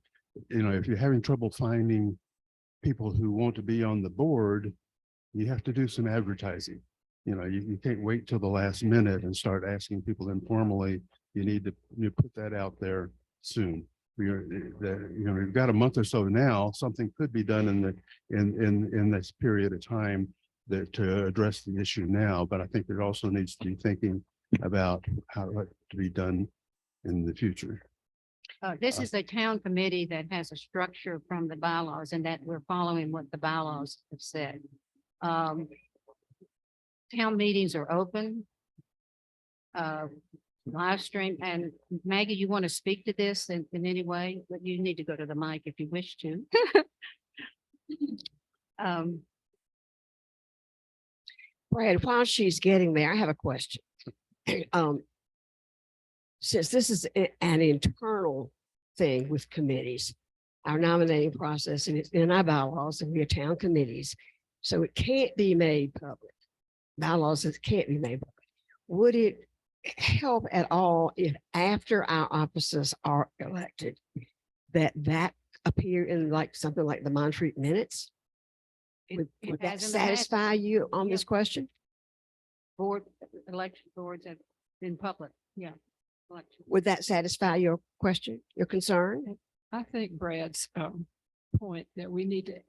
if you're having trouble finding people who want to be on the board, you have to do some advertising. You can't wait till the last minute and start asking people informally. You need to put that out there soon. We've got a month or so now. Something could be done in this period of time to address the issue now. But I think it also needs to be thinking about how it to be done in the future. this is a town committee that has a structure from the bylaws and that we're following what the bylaws have said. Town meetings are open. Live stream, and Maggie, you want to speak to this in any way? But you need to go to the mic if you wish to. Brad, while she's getting there, I have a question. Since this is an internal thing with committees, our nominating process, and it's in our bylaws, and we are town committees, so it can't be made public. Bylaws says it can't be made public. Would it help at all if after our officers are elected, that appear in like something like the Montreat minutes? Would that has in the past. satisfy you on Yeah. this question? Election boards have been public, yeah. Election. Would that satisfy your question, your concern? I think Brad's point that we need to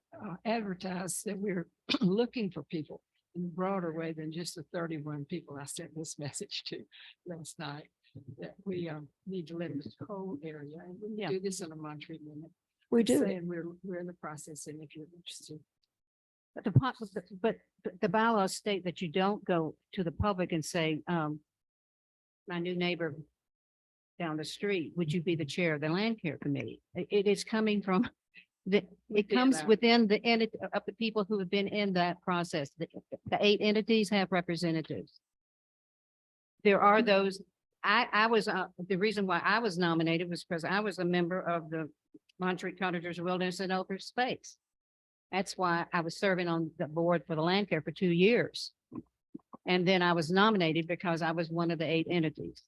advertise that we're looking for people in a broader way than just the 31 people I sent this message to last night. That we need to live in this whole area, and we Yeah. do this in a Montreat minute. We do. Saying we're in the process, and if you're interested. But but the bylaws state that you don't go to the public and say, my new neighbor down the street, would you be the chair of the Landcare committee? It is coming from it comes within the entity of the people who have been in that process. The 8 entities have representatives. There are those, I was, the reason why I was nominated was because I was a member of the Montreat Cottagers Wilderness and Open Space. That's why I was serving on the board for the Landcare for 2 years. And then I was nominated because I was one of the 8 entities.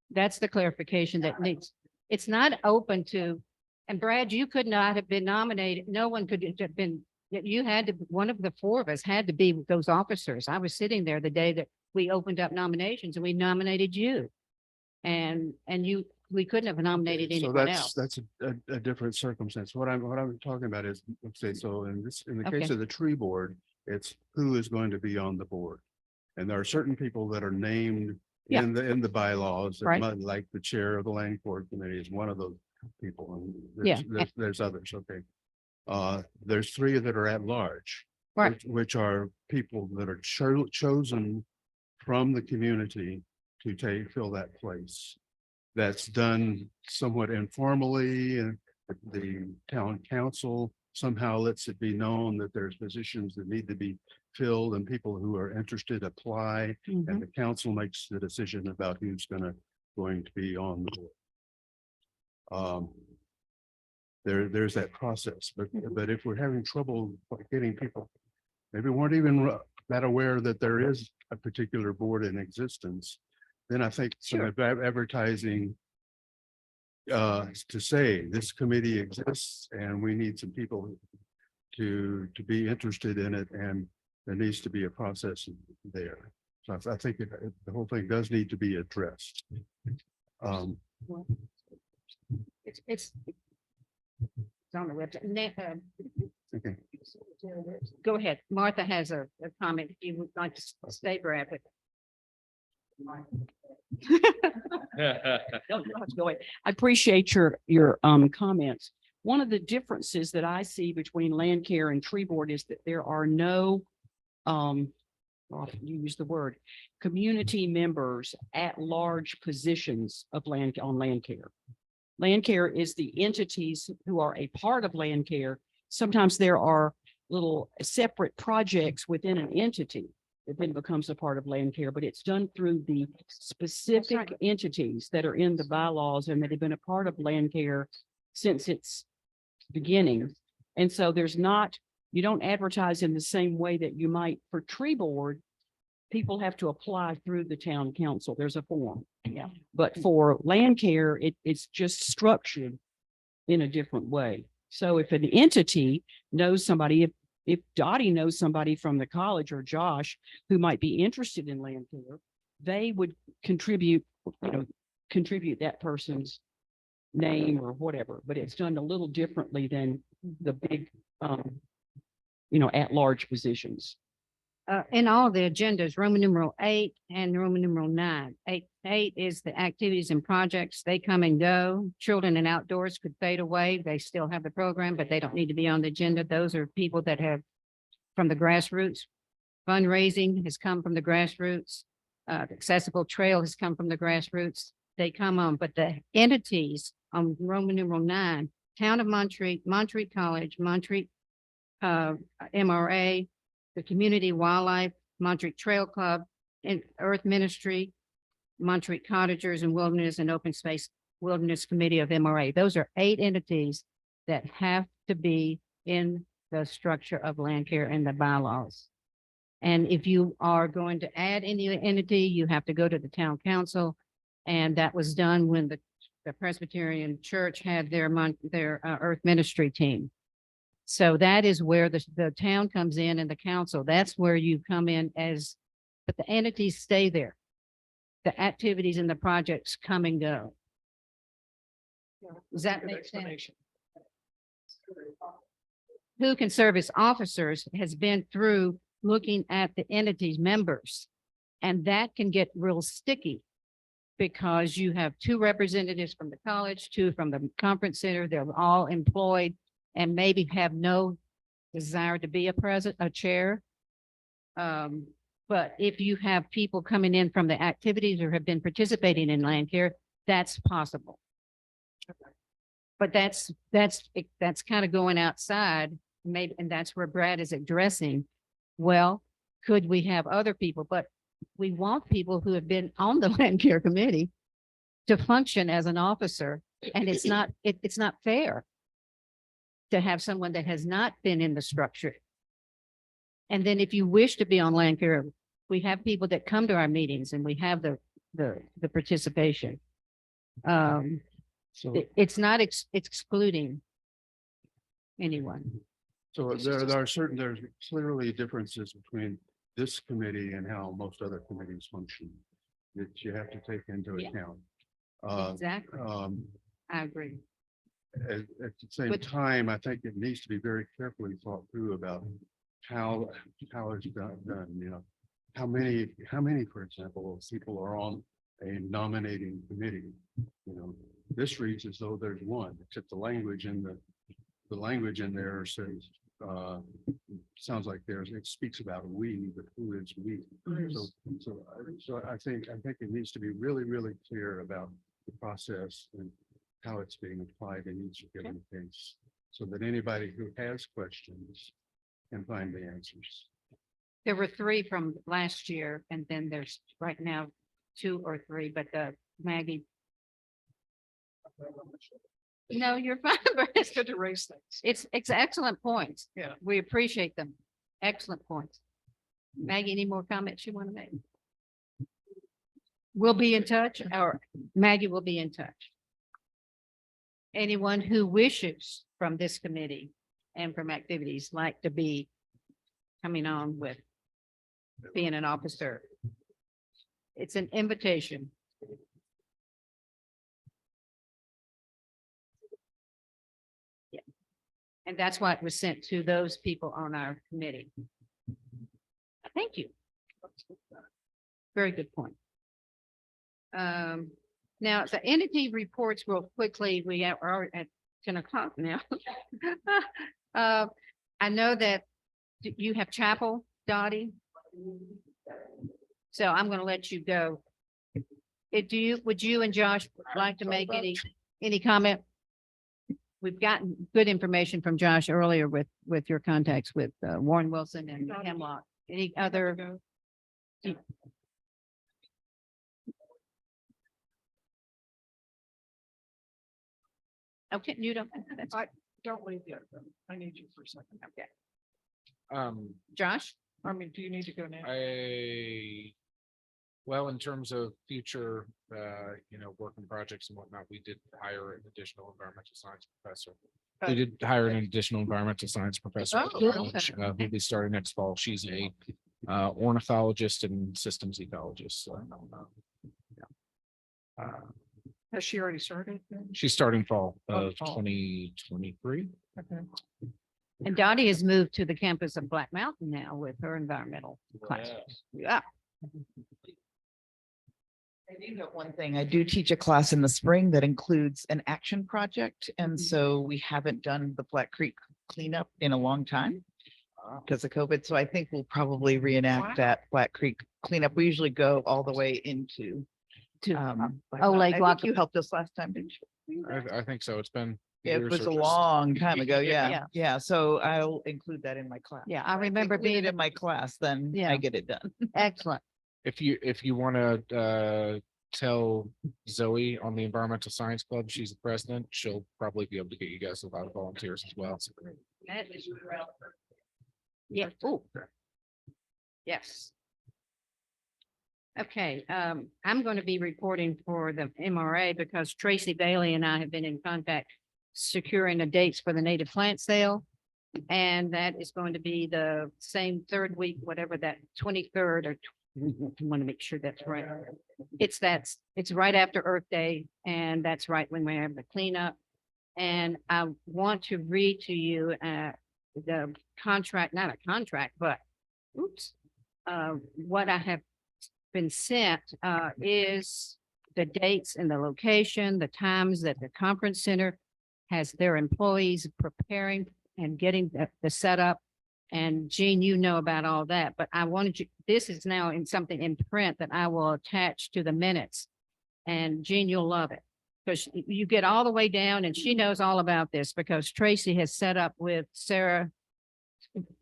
That's the clarification that needs. It's not open to, and Brad, you could not have been nominated. No one could have been, you had to, one of the 4 of us had to be those officers. I was sitting there the day that we opened up nominations and we nominated you. And we couldn't have nominated So anyone else. that's a different circumstance. What I'm talking about is, let's say, so in the case Okay. of the tree board, it's who is going to be on the board. And there are certain people that are named Yeah. in the bylaws, that Right. like the chair of the land court committee is one of those people. And Yeah. there's others. Okay. There's 3 that are at large. Right. Which are people that are chosen from the community to fill that place. That's done somewhat informally, and the town council somehow lets it be known that there's positions that need to be filled and people who are interested apply, Mhm. and the council makes the decision about who's going to be on the board. there's that process, but if we're having trouble getting people, maybe weren't even that aware that there is a particular board in existence, then I think some advertising to say this committee exists and we need some people to be interested in it, and there needs to be a process there. So I think the whole thing does need to be addressed. It's on the website. Okay. Go ahead. Martha has a comment. If you would like to stay, Brad, but. No, you don't have to go ahead. I appreciate your comments. One of the differences that I see between Landcare and Tree Board is that there are no well, you use the word, community members at large positions of on Landcare. Landcare is the entities who are a part of Landcare. Sometimes there are little separate projects within an entity that then becomes a part of Landcare, but it's done through the specific entities that are in the bylaws and that have been a part of Landcare since its beginning. And so there's not, you don't advertise in the same way that you might for Tree Board. People have to apply through the town council. There's a form. Yeah. But for Landcare, it's just structured in a different way. So if an entity knows somebody, if Dottie knows somebody from the college or Josh who might be interested in Landcare, they would contribute that person's name or whatever, but it's done a little differently than the big, at-large positions. In all the agendas, Roman numeral 8 and Roman numeral 9. Eight is the activities and projects. They come and go. Children and outdoors could fade away. They still have the program, but they don't need to be on the agenda. Those are people that have from the grassroots. Fundraising has come from the grassroots. The accessible trail has come from the grassroots. They come on, but the entities on Roman numeral 9, Town of Montreat, Montreat College, Montreat MRA, the Community Wildlife, Montreat Trail Club, and Earth Ministry, Montreat Cottagers and Wilderness and Open Space Wilderness Committee of MRA. Those are 8 entities that have to be in the structure of Landcare and the bylaws. And if you are going to add any entity, you have to go to the town council. And that was done when the Presbyterian Church had their Earth Ministry team. So that is where the town comes in and the council. That's where you come in as, but the entities stay there. The activities and the projects come and go. Does that make sense? Who can serve as officers has been through looking at the entities members. And that can get real sticky because you have 2 representatives from the college, 2 from the conference center. They're all employed and maybe have no desire to be a chair. But if you have people coming in from the activities or have been participating in Landcare, that's possible. But that's kind of going outside, maybe, and that's where Brad is addressing. Well, could we have other people? But we want people who have been on the Landcare committee to function as an officer, and it's not fair to have someone that has not been in the structure. And then if you wish to be on Landcare, we have people that come to our meetings and we have the participation. So, It's not excluding anyone. so there's clearly differences between this committee and how most other committees function that you have to take into Yeah. account. Exactly. I agree. At the same But- time, I think it needs to be very carefully thought through about how it's done, how many, for example, people are on a nominating committee. This reads as though there's one, except the language in there says, sounds like it speaks about we, but who is we? So I think it needs to be really, really clear about the process and how it's being applied in each given case, so that anybody who has questions can find the answers. There were 3 from last year, and then there's right now 2 or 3, but Maggie. No, you're fine, but It's good to raise things. it's excellent points. Yeah. We appreciate them. Excellent points. Maggie, any more comments you want to make? We'll be in touch, or Maggie will be in touch. Anyone who wishes from this committee and from activities like to be coming on with being an officer. It's an invitation. Yeah. And that's why it was sent to those people on our committee. Thank you. Very good point. Now the entity reports real quickly. We are at 10 o'clock now. I know that you have chapel, Dottie. So I'm going to let you go. Would you and Josh like to make any comment? We've gotten good information from Josh earlier with your contacts with Warren Wilson and Hemlock. Any other? Okay, you don't. That's I don't leave yet. Though. I need you for a second. okay. Josh? I mean, do you need to go now? Well, in terms of future, working projects and whatnot, we did hire an additional environmental science professor. We did hire an additional environmental science professor. Oh, Who'll be starting next fall. She's a ornithologist and systems ecologist. So, Has she already started? then? she's starting fall Oh, of fall. 2023. Okay. And Dottie has moved to the campus of Black Mountain now with her environmental classes. Yeah. I do have one thing. I do teach a class in the spring that includes an action project. And so we haven't done the Black Creek cleanup in a long time because of COVID. So I think we'll probably reenact Wow. that Black Creek cleanup. We usually go all the way into Black Oh, Mountain. Lake I think Lock- you helped us last time, didn't you? I think so. It's been. It years was or a just- long time ago. Yeah. Yeah. Yeah. So I'll include that in my class. Yeah, I If they remember include it being in my class, then Yeah. I get it done. excellent. If you want to tell Zoe on the Environmental Science Club, she's the president, she'll probably be able to get you guys a lot of volunteers as well. Yeah. Oh. Yes. Okay, I'm going to be reporting for the MRA because Tracy Bailey and I have been in contact securing the dates for the native plant sale. And that is going to be the same third week, whatever that 23rd or want to make sure that's right. It's right after Earth Day, and that's right when we have the cleanup. And I want to read to you the contract, not a contract, but what I have been sent is the dates and the location, the times that the conference center has their employees preparing and getting the setup. And Jean, you know about all that, but I wanted you, this is now in something in print that I will attach to the minutes. And Jean, you'll love it because you get all the way down and she knows all about this because Tracy has set up with Sarah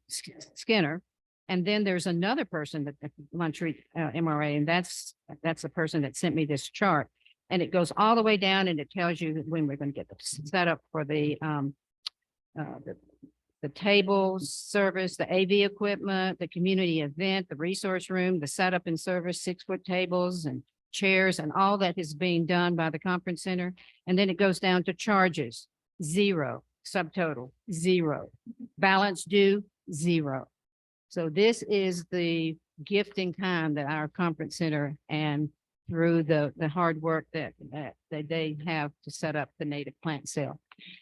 Skinner. And then there's another person that Montreat MRA, and that's the person that sent me this chart. And it goes all the way down and it tells you when we're going to get the setup for the tables, service, the AV equipment, the community event, the resource room, the setup and service, 6-foot tables and chairs and all that is being done by the conference center. And then it goes down to charges, 0, subtotal, 0, balance due, 0. So this is the gifting time that our conference center and through the hard work that they have to set up the native plant sale.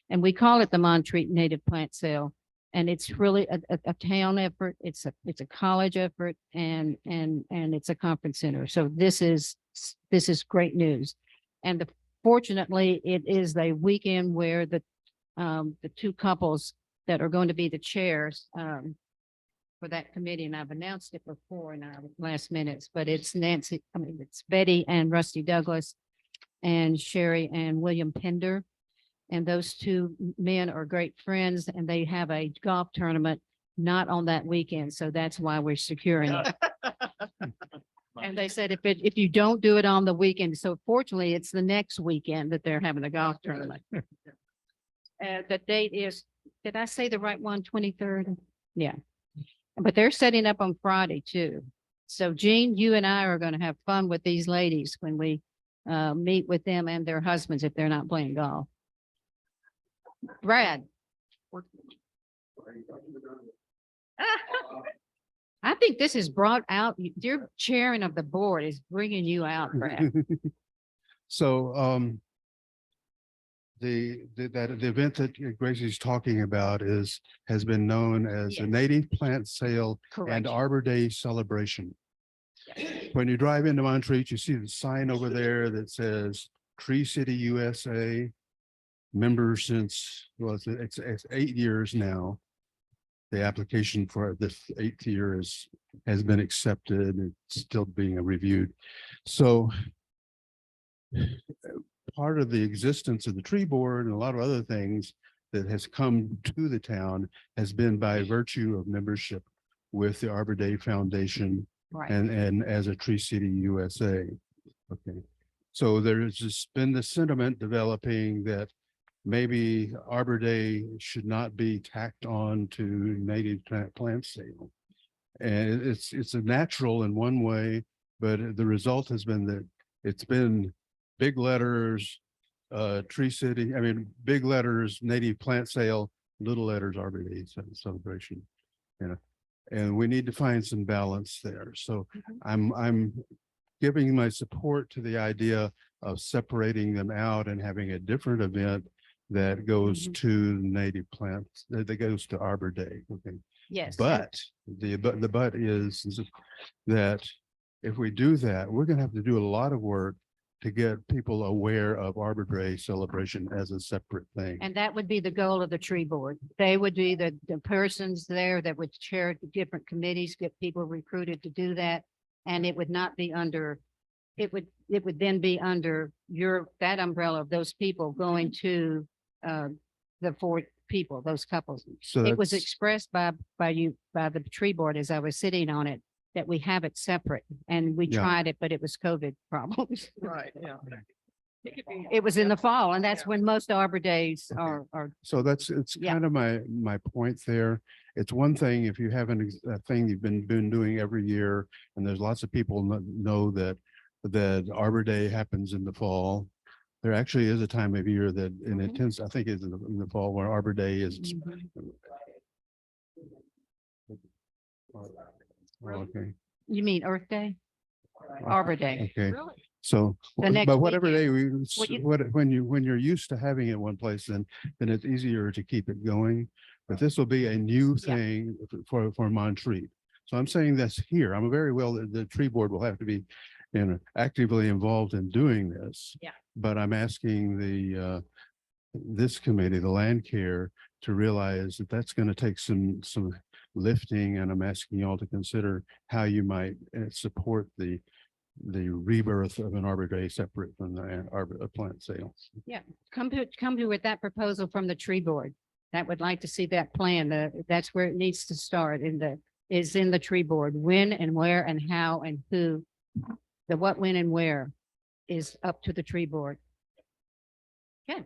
And we call it the Montreat Native Plant Sale. And it's really a town effort. It's a college effort and it's a conference center. So this is great news. And fortunately, it is a weekend where the two couples that are going to be the chairs for that committee, and I've announced it before in our last minutes, but it's it's Betty and Rusty Douglas and Sherry and William Pender. And those two men are great friends and they have a golf tournament not on that weekend. So that's why we're securing it. And they said if you don't do it on the weekend, so fortunately it's the next weekend that they're having a golf tournament. The date is, did I say the right one, 23rd? Yeah. But they're setting up on Friday too. So Jean, you and I are going to have fun with these ladies when we meet with them and their husbands if they're not playing golf. Brad. I think this is brought out, your chairing of the board is bringing you out, Brad. So, the event that Gracie's talking about has been known as the Yes. Native Plant Sale and Correct. Arbor Day Celebration. When you drive into Montreat, you see the sign over there that says Tree City USA. Members since, well, it's 8 years now. The application for this 8th year has been accepted and it's still being reviewed. So part of the existence of the tree board and a lot of other things that has come to the town has been by virtue of membership with the Arbor Day Foundation Right. and as a Tree City USA. Okay. So there's just been the sentiment developing that maybe Arbor Day should not be tacked on to native plant sale. And it's a natural in one way, but the result has been that it's been big letters, Tree City, I mean, big letters, native plant sale, little letters, Arbor Day celebration. You know, and we need to find some balance there. So I'm giving my support to the idea of separating them out and having a different event that goes to native plants, that goes to Arbor Day. Okay. Yes. But the but is that if we do that, we're gonna have to do a lot of work to get people aware of Arbor Day celebration as a separate thing. And that would be the goal of the tree board. They would be the persons there that would chair the different committees, get people recruited to do that. And it would not be under, it would then be under that umbrella of those people going to the 4 people, those couples. So It was that's- expressed by the tree board as I was sitting on it, that we have it separate and we Yeah. tried it, but it was COVID problems. Right, yeah. It was in the fall and that's when most Arbor Days Okay. are, So it's Yeah. kind of my point there. It's one thing if you have a thing you've been doing every year, and there's lots of people know that Arbor Day happens in the fall. There actually is a time of year that, and it tends, I think is in the fall where Arbor Day is. Okay, you mean Earth Day? Arbor Day. okay. So, The next but whatever weekend. day we, What you- when you're used to having it one place, then it's easier to keep it going. But this will be a new Yeah. thing for Montreat. So I'm saying this here. I'm very well, the tree board will have to be, actively involved in doing this. Yeah. But I'm asking this committee, the Landcare, to realize that that's going to take some lifting, and I'm asking you all to consider how you might support the rebirth of an Arbor Day separate from the arbor plant sale. Come to with that proposal from the tree board. That would like to see that plan. That's where it needs to start is in the tree board. When and where and how and who. The what, when and where is up to the tree board. Okay.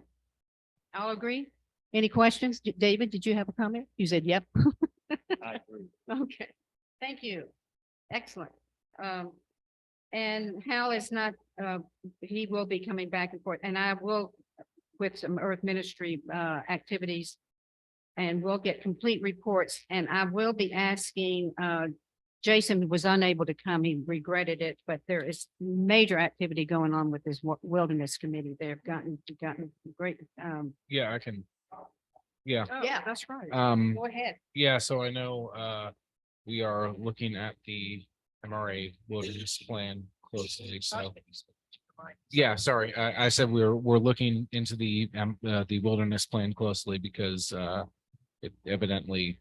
I'll agree. Any questions? David, did you have a comment? You said, yep. I agree. Okay, thank you. Excellent. And Hal is not, he will be coming back and forth, and I will with some Earth Ministry activities. And we'll get complete reports, and I will be asking, Jason was unable to come, he regretted it, but there is major activity going on with this wilderness committee. They've gotten great, Yeah, I can. Yeah, Yeah. That's right. go ahead. yeah, so I know we are looking at the MRA wilderness plan closely, so. Yeah, sorry, I said we're looking into the wilderness plan closely because it evidently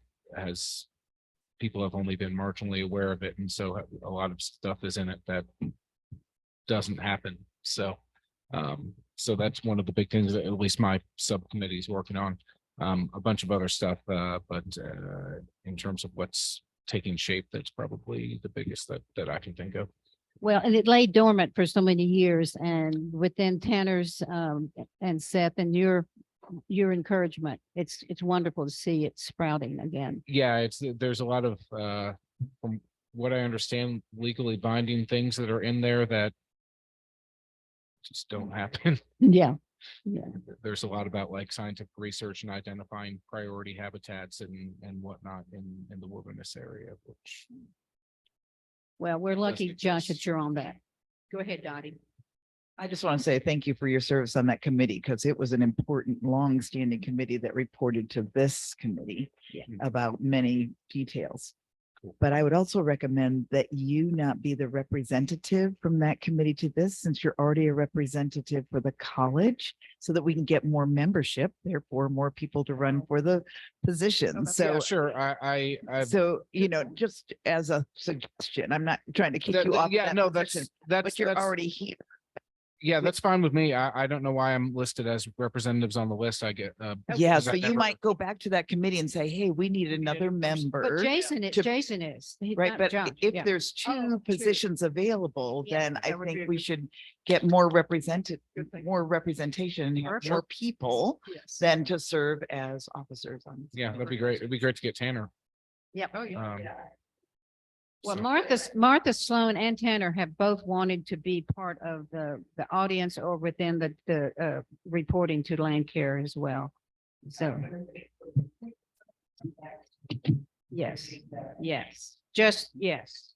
people have only been marginally aware of it, and so a lot of stuff is in it that doesn't happen. So so that's one of the big things that at least my subcommittee is working on. A bunch of other stuff, but in terms of what's taking shape, that's probably the biggest that I can think of. Well, and it lay dormant for so many years, and within Tanner's and Seth and your your encouragement. It's wonderful to see it sprouting again. Yeah, there's a lot of, from what I understand, legally binding things that are in there that just don't happen. Yeah. Yeah. There's a lot about like scientific research and identifying priority habitats and whatnot in the wilderness area, which. Well, we're lucky, make Josh, sense. that you're on that. Go ahead, Dottie. I just want to say thank you for your service on that committee because it was an important, long-standing committee that reported to this committee Yeah. about many details. Cool. But I would also recommend that you not be the representative from that committee to this, since you're already a representative for the college, so that we can get more membership, therefore more people to run for the position. Yeah, So, sure, so, just as a suggestion, I'm not trying to kick you off. yeah, that no, position, that's, but you're that's, already here. yeah, that's fine with me. I don't know why I'm listed as representatives on the list. I get, Yeah, because so I you never- might go back to that committee and say, hey, we need another member. But Jason, to- Jason is. He's Right, not but Josh. if Yeah. there's Oh, two true. positions available, Yeah, then I that would be think a we good- should get more represented, Good thing. more representation and have more people Yes. than to serve as officers on. this Yeah, that'd be committee. great. It'd be great to get Tanner. Yep. Oh, yeah. Well, so- Martha Sloan and Tanner have both wanted to be part of the audience or within the reporting to Landcare as well. So. Yes, yes, just yes.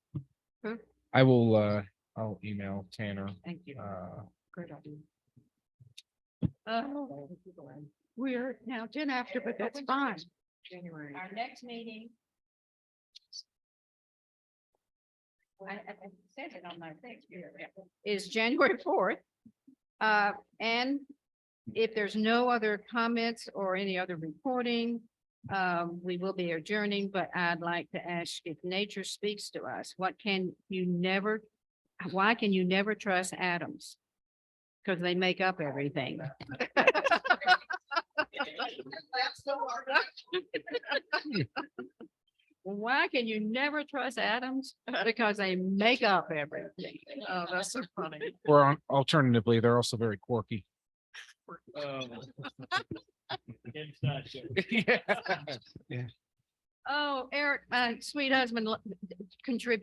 I will, I'll email Tanner. Thank you. Great idea. Oh, we're now 10 after, but that's fine. January. Our next meeting. I said it on my thing here, is January 4th. And if there's no other comments or any other reporting, we will be adjourning, but I'd like to ask if nature speaks to us, why can you never trust atoms? Because they make up everything. Why can you never trust atoms? Because they make up everything. Oh, that's so funny. Or alternatively, they're also very quirky. Inside joke. Yeah. Oh, Eric, sweet husband, contribute.